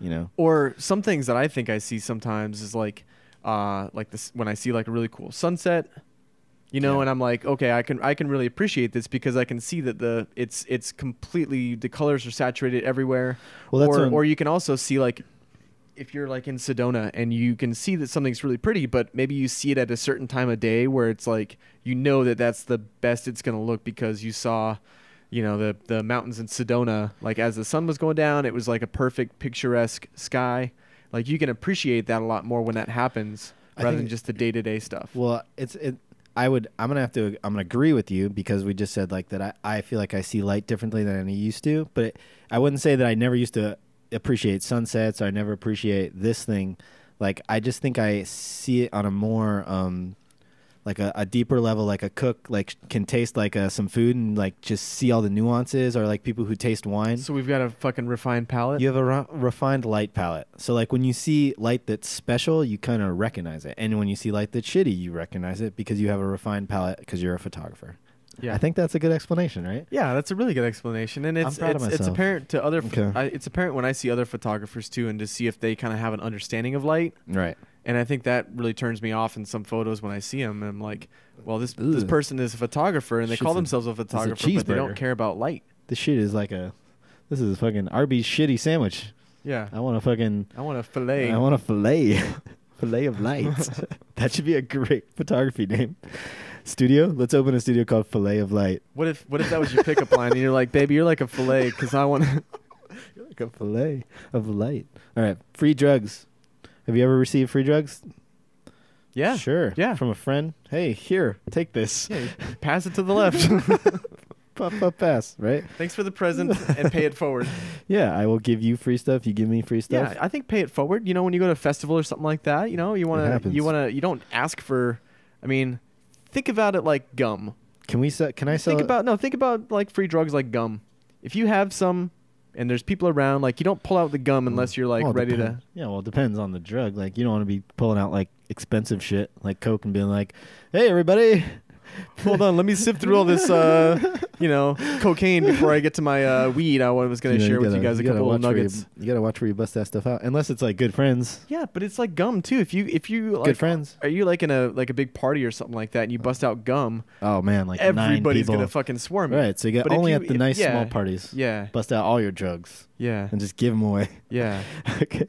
You know, or some things that I think I see sometimes is like this when I see like a really cool sunset, you know, and I'm like, okay, I can really appreciate this because I can see that it's completely, the colors are saturated everywhere. Well, that's or you can also see, like, if you're like in Sedona and you can see that something's really pretty, but maybe you see it at a certain time of day where it's like, you know that that's the best it's gonna look because you saw, you know, the mountains in Sedona, like as the sun was going down, it was like a perfect picturesque sky. Like you can appreciate that a lot more when that happens rather than just the day-to-day stuff. Well, I'm gonna agree with you because we just said like that I feel like I see light differently than I used to, but I wouldn't say that I never used to appreciate sunsets or I never appreciate this thing. Like I just think I see it on a more like a deeper level, like a cook like can taste like some food and like just see all the nuances, or like people who taste wine. So we've got a fucking refined palate. You have a refined light palette. So like when you see light that's special, you kind of recognize it, and when you see light that's shitty, you recognize it because you have a refined palette because you're a photographer. Yeah, I think that's a good explanation, right? Yeah, that's a really good explanation, and it's apparent to other. Okay. It's apparent when I see other photographers too, and to see if they kind of have an understanding of light. Right. And I think that really turns me off in some photos when I see them. I'm like, well, this person is a photographer, and they call themselves a photographer, but they don't care about light. This shit is like this is a fucking Arby's shitty sandwich. Yeah. I want a fillet. I want a fillet. Fillet of light. That should be a great photography name. Studio? Let's open a studio called Fillet of Light. What if that was your pickup line, and you're like, baby, you're like a fillet, because I want to... You're like a fillet of light. All right. Free drugs. Have you ever received free drugs? Yeah. Sure. Yeah. From a friend. Hey, here, take this. Yeah, pass it to the left. Pass, right? Thanks for the present and pay it forward. Yeah, I will give you free stuff. You give me free stuff. Yeah, I think pay it forward. You know, when you go to a festival or something like that, you know, you don't ask for, I mean, think about it like gum. Can I sell Think about like free drugs like gum. If you have some and there's people around, like you don't pull out the gum unless you're like ready to. Yeah, well, it depends on the drug. Like you don't want to be pulling out like expensive shit like Coke and being like, "Hey, everybody, hold on, let me sift through all this, cocaine before I get to my weed. I was going to share with you guys a couple of nuggets." You gotta watch where you bust that stuff out, unless it's like good friends. Yeah, but it's like gum too. If you like, good friends, are you like in a big party or something like that, and you bust out gum? Oh man, like everybody's gonna fucking swarm you. Right, so you get only at the nice small parties. Yeah, bust out all your drugs. Yeah, and just give them away. Yeah. Okay.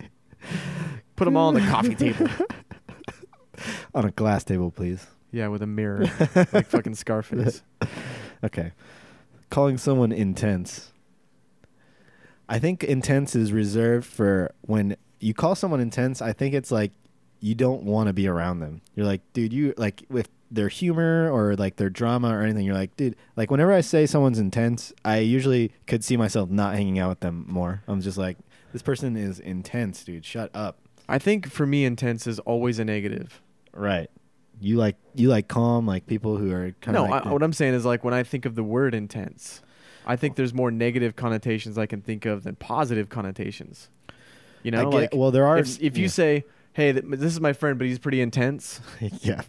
Put them all on the coffee table. On a glass table, please. Yeah, with a mirror, like fucking Scarface. Okay. Calling someone intense. I think intense is reserved for when you call someone intense. I think it's like you don't want to be around them. You're like, dude, you like with their humor or like their drama or anything. You're like, dude, like whenever I say someone's intense, I usually could see myself not hanging out with them more. I'm just like, this person is intense, dude. Shut up. I think for me, intense is always a negative. Right. You like calm, like people who are kind of. No, what I'm saying is like when I think of the word intense, I think there's more negative connotations I can think of than positive connotations. You know, like well, there are. If you say, "Hey, this is my friend, but he's pretty intense," yeah,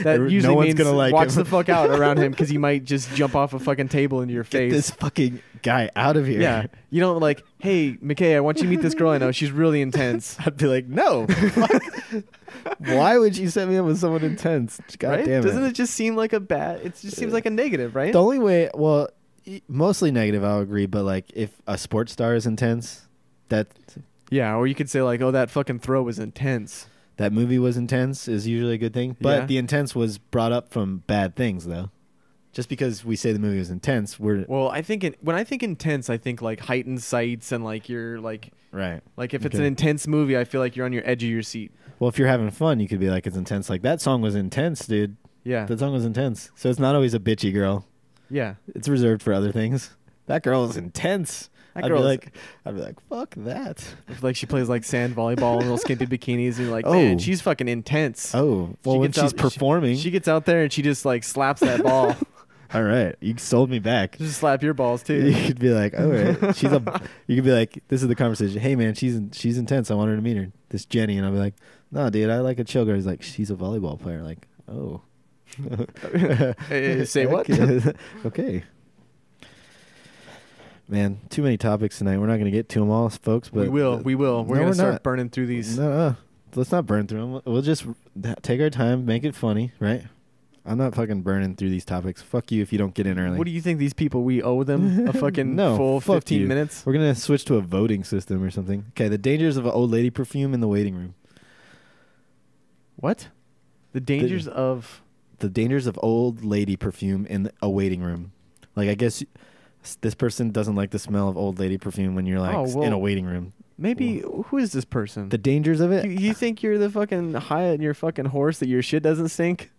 that usually no one's means gonna like watch him. the fuck out around him because he might just jump off a fucking table into your face. Get this fucking guy out of here. Yeah, you don't like, "Hey, McKay, I want you to meet this girl I know. She's really intense." I'd be like, no. Why would you set me up with someone intense? God right? damn it. Doesn't it just seem like a bad? It just seems like a negative, right? The only way, well, mostly negative, I'll agree. But like, if a sports star is intense, yeah, or you could say like, "Oh, that fucking throw was intense." That movie was intense is usually a good thing. But the intense was brought up from bad things, though. Just because we say the movie was intense, well, I think when I think intense, I think like heightened sights and like you're like right. Like if it's an intense movie, I feel like you're on your edge of your seat. Well, if you're having fun, you could be like, it's intense. Like that song was intense, dude. Yeah, that song was intense. So it's not always a bitchy girl. Yeah, it's reserved for other things. That girl is intense. I'd be like, fuck that. If like she plays like sand volleyball in little skimpy bikinis, and you're like, man, she's fucking intense. Oh, well, when she's performing, she gets out there and she just like slaps that ball. All right, you sold me back. Just slap your balls too. You could be like, all right, you could be like, this is the conversation. Hey man, she's intense. I want her to meet her. This Jenny, and I'll be like, no, dude, I like a chill girl. He's like, she's a volleyball player. Like, oh. Say what? Okay. Man, too many topics tonight. We're not going to get to them all, folks. But we will. We're going to start burning through these. No, let's not burn through them. We'll just take our time, make it funny, right? I'm not fucking burning through these topics. Fuck you if you don't get in early. What do you think these people, we owe them a fucking full 15 minutes? We're going to switch to a voting system or something. Okay, the dangers of an old lady perfume in the waiting room. What? The dangers of old lady perfume in a waiting room. Like, I guess this person doesn't like the smell of old lady perfume when you're like in a waiting room. Maybe who is this person? The dangers of it? You think you're the fucking high on your fucking horse that your shit doesn't stink?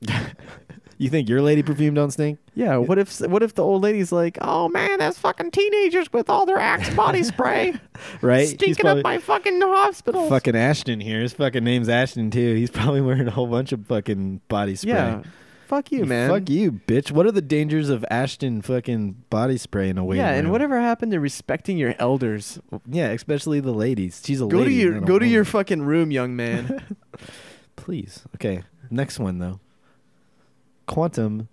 You think your lady perfume don't stink? Yeah. What if the old lady's like, oh man, that's fucking teenagers with all their Axe body spray, right? Stinking up my fucking hospital. Fucking Ashton here. His fucking name's Ashton too. He's probably wearing a whole bunch of fucking body spray. Yeah. Fuck you, man. Fuck you, bitch. What are the dangers of Ashton fucking body spray in a waiting room? Yeah, and whatever happened to respecting your elders? Yeah, especially the ladies. She's a lady. Go to your fucking room, young man. Please. Okay. Next one though. Quantum.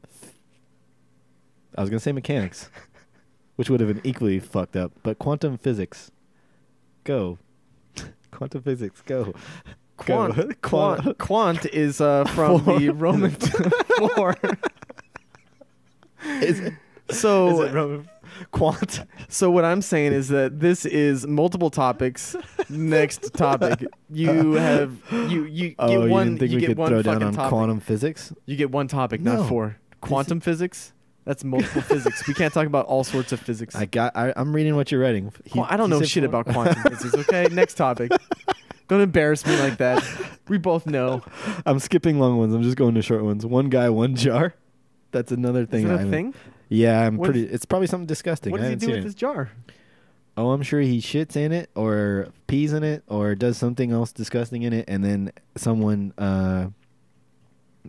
I was gonna say mechanics, which would have been equally fucked up. But quantum physics. Go. Quantum physics. Go. Quant is from the Roman 4. Is it Roman quant? So what I'm saying is that this is multiple topics. Next topic. You get one. You get one fucking down on topic. quantum physics? You get one topic, not 4. Quantum physics. That's multiple physics. We can't talk about all sorts of physics. I'm reading what you're writing. I don't know shit about quantum physics. Okay, next topic. Don't embarrass me like that. We both know. I'm skipping long ones. I'm just going to short ones. One guy, one jar. That's another thing. Is that a thing? Yeah, it's probably something disgusting. What does he do with his jar? Oh, I'm sure he shits in it or pees in it or does something else disgusting in it, and then someone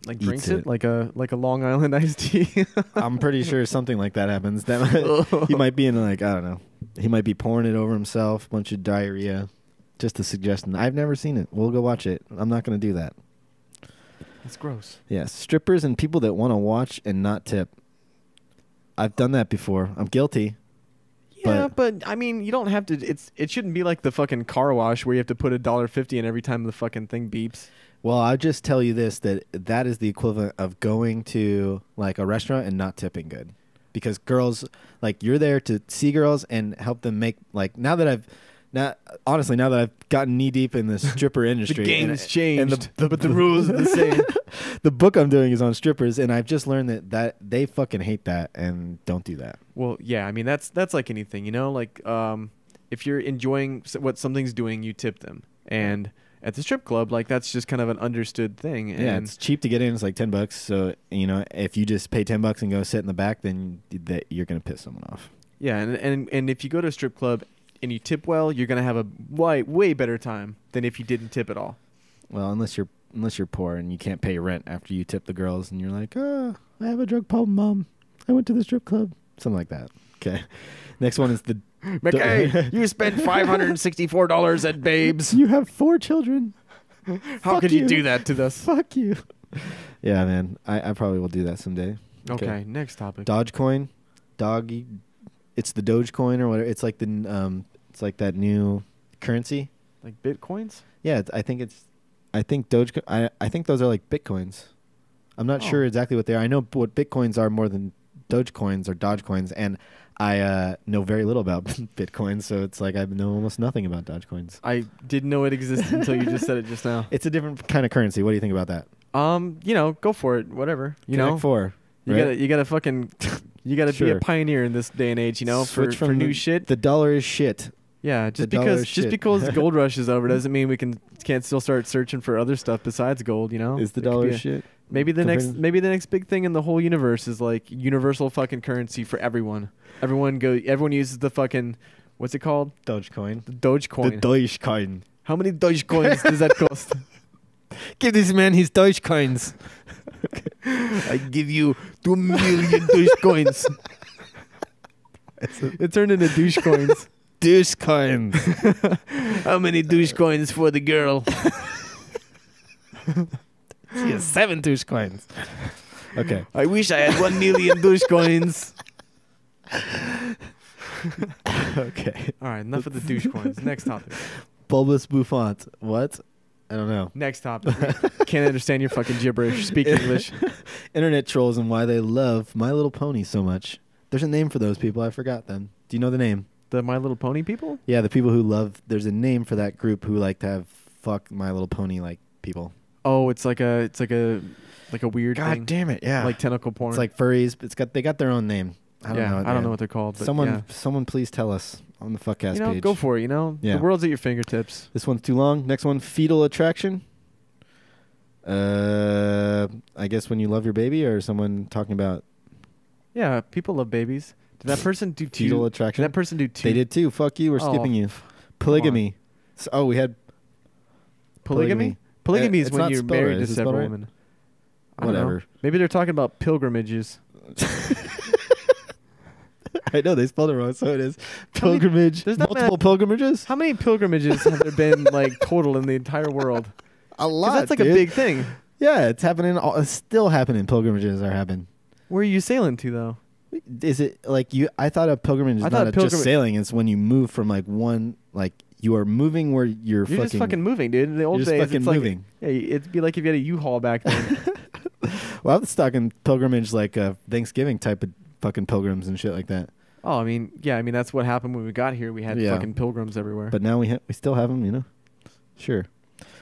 like drinks it like a Long Island iced tea. I'm pretty sure something like that happens. He might be in like, I don't know. He might be pouring it over himself, bunch of diarrhea. Just a suggestion. I've never seen it. We'll go watch it. I'm not going to do that. That's gross. Yes, strippers and people that want to watch and not tip. I've done that before. I'm guilty. Yeah, but I mean, you don't have to. It shouldn't be like the fucking car wash where you have to put $1.50 in every time the fucking thing beeps. Well, I'll just tell you this, that is the equivalent of going to like a restaurant and not tipping good. Because girls, like, you're there to see girls and help them make, like, now that I've Now, honestly, now that I've gotten knee deep in the stripper industry, the game's changed, but the rules are the same. The book I'm doing is on strippers, and I've just learned that they fucking hate that and don't do that. Well, yeah, I mean that's like anything, you know, like if you're enjoying what something's doing, you tip them, and at the strip club, like that's just kind of an understood thing. And yeah, it's cheap to get in. It's like $10. So if you just pay $10 and go sit in the back, then you're gonna piss someone off. Yeah, and if you go to a strip club and you tip well, you're gonna have a way better time than if you didn't tip at all. Well, unless you're poor and you can't pay your rent after you tip the girls, and you're like, I have a drug problem, Mom. I went to the strip club. Something like that. Okay. Next one is the McKay, you spent $564 at Babes. You have 4 children. How could you do that to us? Fuck you. Yeah, man. I probably will do that someday. Okay, next topic. Dogecoin. It's the Dogecoin or whatever. It's like it's like that new currency. Like Bitcoins? Yeah, I think Dogecoin. I think those are like Bitcoins. I'm not sure exactly what they are. I know what Bitcoins are more than Dogecoins or Dogecoins, and I know very little about Bitcoin, so it's like I know almost nothing about Dogecoins. I didn't know it existed until you just said it just now. It's a different kind of currency. What do you think about that? Go for it. Whatever. You Connect Four. You gotta fucking be a pioneer in this day and age. You know, for new shit. The dollar is shit. Yeah, just because gold rush is over doesn't mean we can't still start searching for other stuff besides gold. You know, is the dollar shit? Maybe the next big thing in the whole universe is like universal fucking currency for everyone. Everyone uses the fucking, what's it called? Dogecoin. The Dogecoin. The Dogecoin. How many Dogecoins does that cost? Give this man his Dogecoins. I give you 2 million Dogecoins. It turned into douche coins. Douche coins. How many douche coins for the girl? She has 7 douche coins. Okay. I wish I had 1 million douche coins. Okay. All right, enough of the douche coins. Next topic. Bulbous bouffant. What? I don't know. Next topic. Can't understand your fucking gibberish. Speak English. Internet trolls and why they love My Little Pony so much. There's a name for those people. I forgot them. Do you know the name? The My Little Pony people? Yeah, the people who love. There's a name for that group who like to have fuck My Little Pony like people. Oh, it's like a weird thing. God damn it! Yeah, like tentacle porn. It's like furries. They got their own name. I don't know what they're called. But someone please tell us on the Fuckcast page. Go for it. The world's at your fingertips. This one's too long. Next one, fetal attraction. I guess when you love your baby, or someone talking about. Yeah, people love babies. Did that person do two? Fetal attraction. Did that person do 2? They did too. Fuck you. We're skipping you. Polygamy. So, we had polygamy. Polygamy is when you're married to several women. Whatever. Maybe they're talking about pilgrimages. I know they spelled it wrong, so it is pilgrimage. There's multiple pilgrimages. How many pilgrimages have there been like total in the entire world? A lot. That's like a big thing. Yeah, it's happening. It's still happening. Pilgrimages are happening. Where are you sailing to though? Is it like you? I thought a pilgrimage is not just sailing. It's when you move from like one, like you are moving where you're just fucking moving, dude. In the old days, it's moving. Like, yeah, it'd be like if you had a U-Haul back then. Well, I was talking pilgrimage like Thanksgiving type of fucking pilgrims and shit like that. Oh, I mean, that's what happened when we got here. We had fucking pilgrims everywhere. But now we still have them, Sure.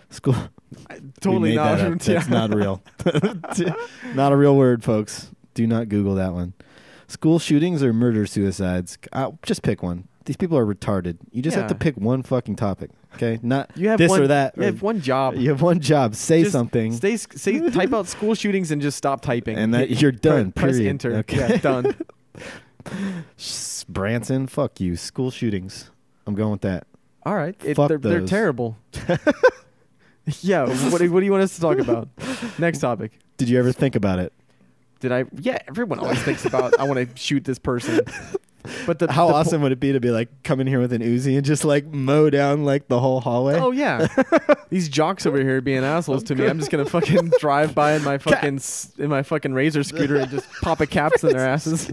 School. Totally not. That's not real. Not a real word, folks. Do not Google that one. School shootings or murder suicides? Just pick one. These people are retarded. You just have to pick one fucking topic, okay? Not you have this one, or that. You have one job. You have one job. Say just something. Type out school shootings and just stop typing. And you're done. Press period. enter. Okay. Yeah, done. Branson, fuck you. School shootings. I'm going with that. All right. They're terrible. Yeah. What do you want us to talk about? Next topic. Did you ever think about it? Did I? Yeah. Everyone always thinks about. I want to shoot this person. But how awesome would it be to be like come in here with an Uzi and just like mow down like the whole hallway? Oh yeah. These jocks over here being assholes to me. I'm just gonna fucking drive by in my fucking Razor scooter and just pop a caps in their asses.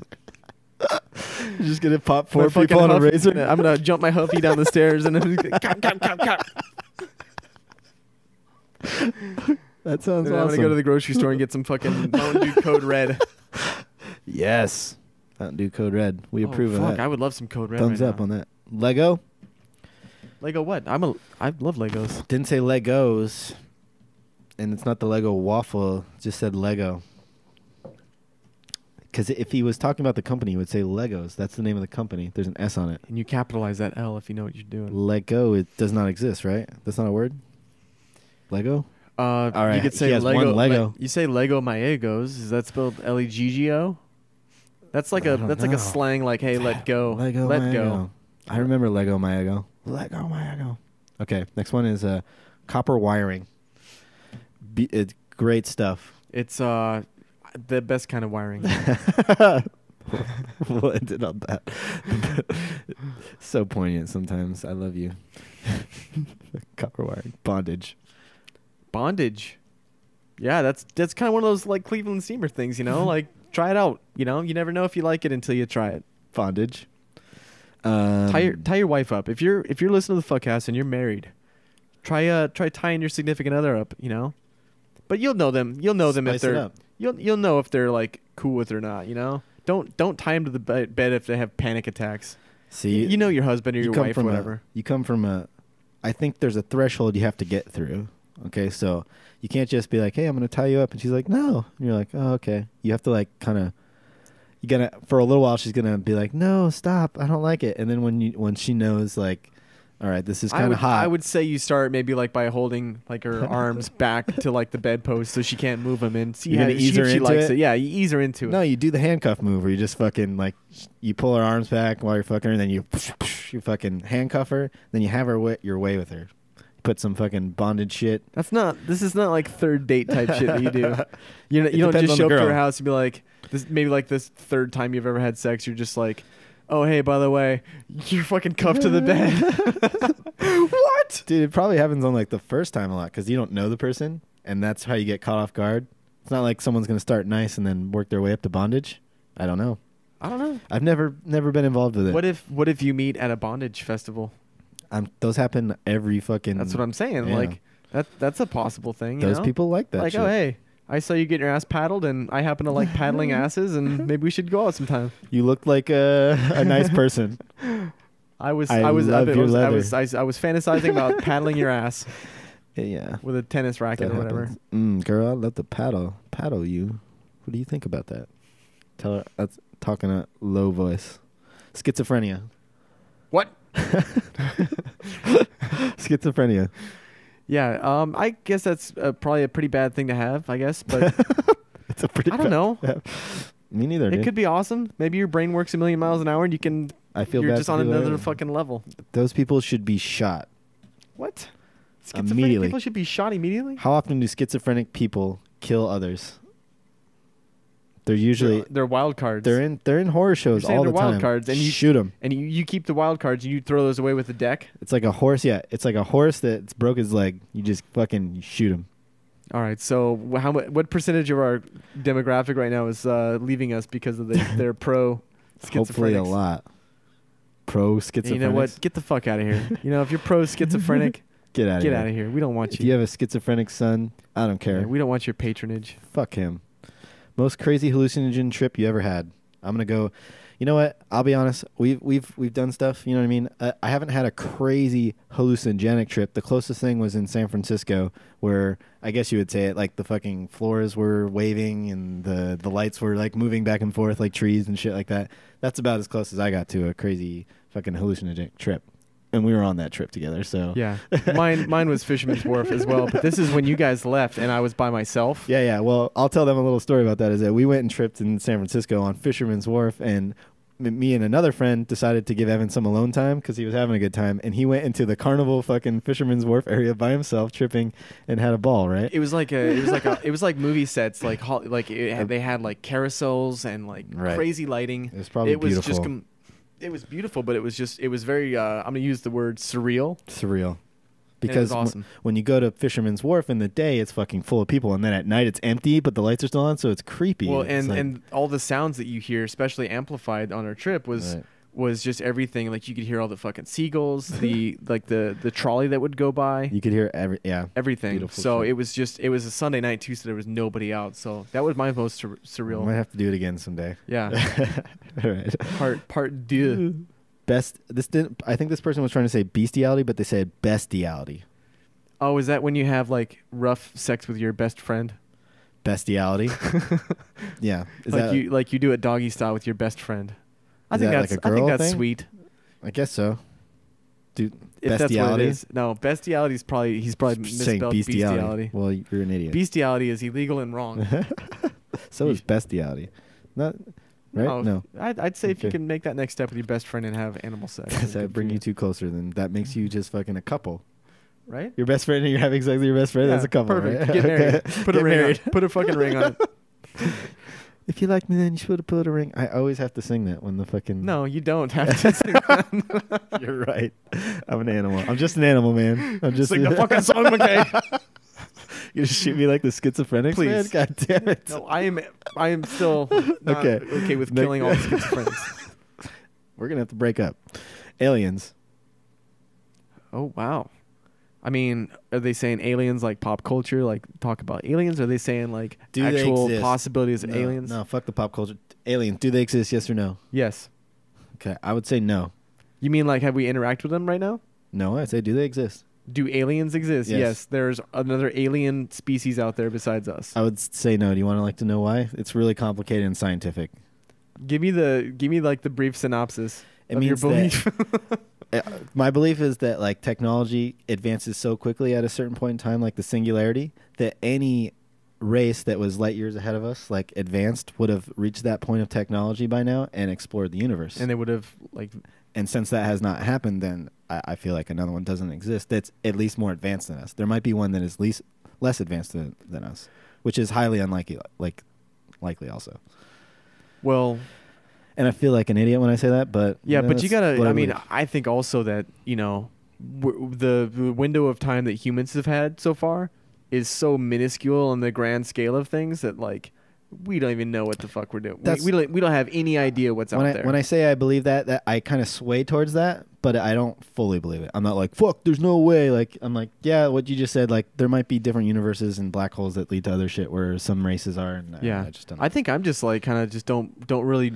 You're just gonna pop 4 people on a Razor. I'm gonna jump my Huffy down the stairs and then cop. That sounds awesome. I'm gonna go to the grocery store and get some fucking Mountain Dew Code Red. Yes. Mountain Dew Code Red. We approve of that. I would love some Code Red. Thumbs up on that. Lego. Lego what? I love Legos. Didn't say Legos, and it's not the Lego waffle. It just said Lego. Because if he was talking about the company, he would say Legos. That's the name of the company. There's an S on it. And you capitalize that L if you know what you're doing. Lego, it does not exist, right? That's not a word? Lego? All right. You could say Lego. Lego. You say Lego Maegos. Is that spelled Leggo? That's like a slang like, hey, let go. Lego let Maego. go. I remember Lego Maego. Lego Maego. Okay, next one is copper wiring. It's great stuff. It's the best kind of wiring. We'll end it on that. So poignant sometimes. I love you. Copper wiring. Bondage. Yeah, that's kind of one of those like Cleveland Steamer things, you know? Like, try it out, you know? You never know if you like it until you try it. Bondage. Tie your wife up. If you're listening to the Fuckcast and you're married, try tying your significant other up, you know? But you'll know them. You'll know them if they're you'll know if they're like cool with it or not, you know? Don't tie them to the bed if they have panic attacks. See, you know your husband or your wife or whatever. You come from I think there's a threshold you have to get through. Okay, so you can't just be like, hey, I'm going to tie you up. And she's like, no. And you're like, oh, okay. You have to like kind of, for a little while, she's going to be like, no, stop. I don't like it. And then when she knows like, all right, this is kind of hot. I would say you start maybe like by holding like her arms back to like the bedpost so she can't move them and see how ease her she into likes it. it. Yeah, you ease her into it. No, you do the handcuff move where you just fucking like, you pull her arms back while you're fucking her and then you fucking handcuff her. Then you have her your way with her. Put some fucking bondage shit. This is not like third date type shit that you do. You don't just show up to her house and be like, maybe like this third time you've ever had sex, you're just like, oh, hey, by the way, you're fucking cuffed to the bed. What? Dude, it probably happens on like the first time a lot because you don't know the person and that's how you get caught off guard. It's not like someone's going to start nice and then work their way up to bondage. I don't know. I've never been involved with it. What if you meet at a bondage festival? Those happen every fucking... That's what I'm saying. Yeah. Like, that's a possible thing. Those people like that like, shit. Oh, hey, I saw you getting your ass paddled, and I happen to like paddling asses, and maybe we should go out sometime. You look like a nice person. I was fantasizing about paddling your ass. Yeah. With a tennis racket or whatever. Girl, I'd love to paddle you. What do you think about that? Tell her that's talking a low voice. Schizophrenia. What? Schizophrenia. Yeah, I guess that's probably a pretty bad thing to have, I guess, but it's a pretty I don't know. Me neither. It could be awesome. Maybe your brain works 1,000,000 miles an hour and you're just on another fucking level. Those people should be shot. What? Immediately. People should be shot immediately? How often do schizophrenic people kill others? They're usually they're wild cards. They're in horror shows all the time. Wild cards, and you shoot them, and you keep the wild cards, and you throw those away with the deck. It's like a horse. Yeah, it's like a horse that's broke his leg. You just fucking shoot him. All right. So what percentage of our demographic right now is leaving us because of their pro schizophrenics? Hopefully a lot. Pro schizophrenics. You know what? Get the fuck out of here. You know, if you're pro schizophrenic, get out of here. We don't want you. If you have a schizophrenic son, I don't care. Yeah, we don't want your patronage. Fuck him. Most crazy hallucinogen trip you ever had? I'm gonna go. You know what? I'll be honest. We've done stuff. You know what I mean? I haven't had a crazy hallucinogenic trip. The closest thing was in San Francisco, where I guess you would say it like the fucking floors were waving and the lights were like moving back and forth like trees and shit like that. That's about as close as I got to a crazy fucking hallucinogenic trip. And we were on that trip together, so yeah. Mine was Fisherman's Wharf as well. But this is when you guys left, and I was by myself. Yeah. Well, I'll tell them a little story about that. Is that we went and tripped in San Francisco on Fisherman's Wharf, and me and another friend decided to give Evan some alone time because he was having a good time, and he went into the carnival fucking Fisherman's Wharf area by himself, tripping, and had a ball. Right? It was like movie sets, they had like carousels and like crazy lighting. It was probably beautiful. It was beautiful, but it was very, I'm going to use the word surreal. Surreal. Because awesome. When you go to Fisherman's Wharf in the day, it's fucking full of people. And then at night, it's empty, but the lights are still on, so it's creepy. Well, and all the sounds that you hear, especially amplified on our trip, was just everything. Like, you could hear all the fucking seagulls, the trolley that would go by. You could hear everything. Beautiful so shit. it was a Sunday night, too, so there was nobody out. So that was my most surreal. I might have to do it again someday. Yeah. All right. Part deux. best. This didn't. I think this person was trying to say beastiality, but they said bestiality. Oh, is that when you have like rough sex with your best friend? Bestiality. Yeah. Is like that, you do it doggy style with your best friend. I Is think that that's like a girl that's thing? sweet. I guess so. Dude, If that's what it bestiality. is. No, bestiality is probably he's probably Saying misspelled bestiality. bestiality. Well, you're an idiot. Bestiality is illegal and wrong. So is bestiality. Not right? No. I'd say if you Okay. can make that next step with your best friend and have animal sex. Does then that good bring for you two closer? Then that makes you just fucking a couple. right? Your best friend and you're having sex with your best friend. Yeah, That's a couple. perfect. Right? Get married. Okay. Put a Get ring married. on. Put a fucking ring on it. If you like me, then you should put a ring. I always have to sing that when the fucking. No, you don't have to sing that. You're right. I'm an animal. I'm just an animal, man. I'm just Sing the fucking song, McKay. You just shoot me like the schizophrenic, man? Please. God damn it. No, I am still not okay with killing all the schizophrenics. We're gonna have to break up. Aliens. Oh wow. I mean, are they saying aliens like pop culture, like talk about aliens? Or are they saying like Do they actual exist? possibilities of No, aliens? No, fuck the pop culture. Aliens. Do they exist? Yes or no? Yes. Okay, I would say no. You mean like have we interacted with them right now? No, I'd say do they exist? Do aliens exist? Yes. There's another alien species out there besides us. I would say no. Do you want to know why? It's really complicated and scientific. Give me like the brief synopsis It of your means belief. My belief is that like technology advances so quickly at a certain point in time, like the singularity, that any race that was light years ahead of us, like advanced, would have reached that point of technology by now and explored the universe. And they would have like And since that has not happened, then I feel like another one doesn't exist that's at least more advanced than us. There might be one that is less advanced than us, which is highly unlikely, likely also. well, And I feel like an idiot when I say that, but yeah, but you that's gotta. what I mean, believe. I think also that the window of time that humans have had so far is so minuscule on the grand scale of things that like we don't even know what the fuck we're doing. We don't have any idea what's out there. When I say I believe that I kind of sway towards that, but I don't fully believe it. I'm not like, fuck, there's no way. Like, I'm like, yeah, what you just said, like, there might be different universes and black holes that lead to other shit where some races are. And yeah, I just don't. I think I'm just like kind of just don't really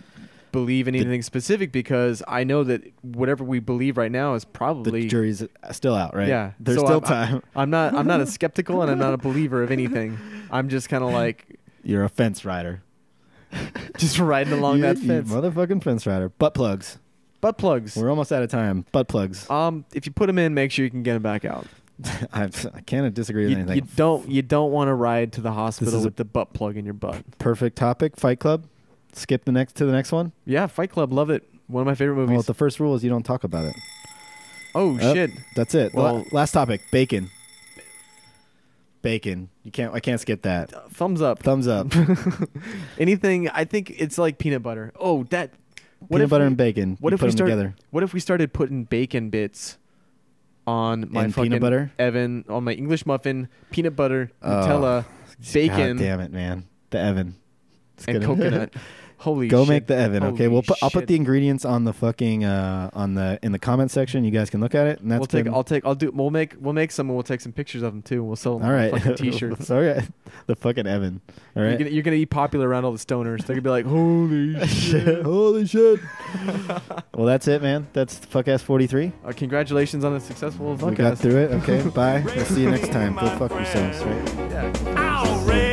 believe anything specific because I know that whatever we believe right now is probably the jury's still out, right? Yeah, There's so still time. I'm not a skeptical and I'm not a believer of anything. I'm just kind of like You're a fence rider. just riding along that You fence. motherfucking fence rider. Butt plugs. Butt plugs. We're almost out of time. Butt plugs. If you put them in, make sure you can get them back out. I can't disagree with anything. You don't want to ride to the hospital is with the butt plug in your butt. Perfect topic. Fight Club. Skip to the next one. Yeah, Fight Club, love it. One of my favorite Well, movies. the first rule is you don't talk about it. Oh shit. That's it. Well- Last topic. Bacon. Bacon. I can't skip that. Thumbs up. Thumbs up. Anything. I think it's like peanut butter. Oh, that. Peanut butter and bacon. What You if put we them start? together? What if we started putting bacon bits on my And fucking peanut butter? Evan, on my English muffin, peanut butter, Oh, Nutella, bacon, God damn it, man. The Evan. It's and gonna- coconut. Holy Go shit. make the Evan, okay? Holy I'll put shit. the ingredients on the fucking in the comment section. You guys can look at it. And that's We'll make some and we'll take some pictures of them too. We'll sell them all right. fucking t-shirts. All right. The fucking Evan. All right. You're gonna be popular around all the stoners. They're gonna be like, holy shit. Holy shit. Well, that's it, man. That's Fuckcast 43. Congratulations on a successful We got podcast. through it. Okay. Bye. We'll see you next time. Go fuck yourselves, right? Yeah. Outrage!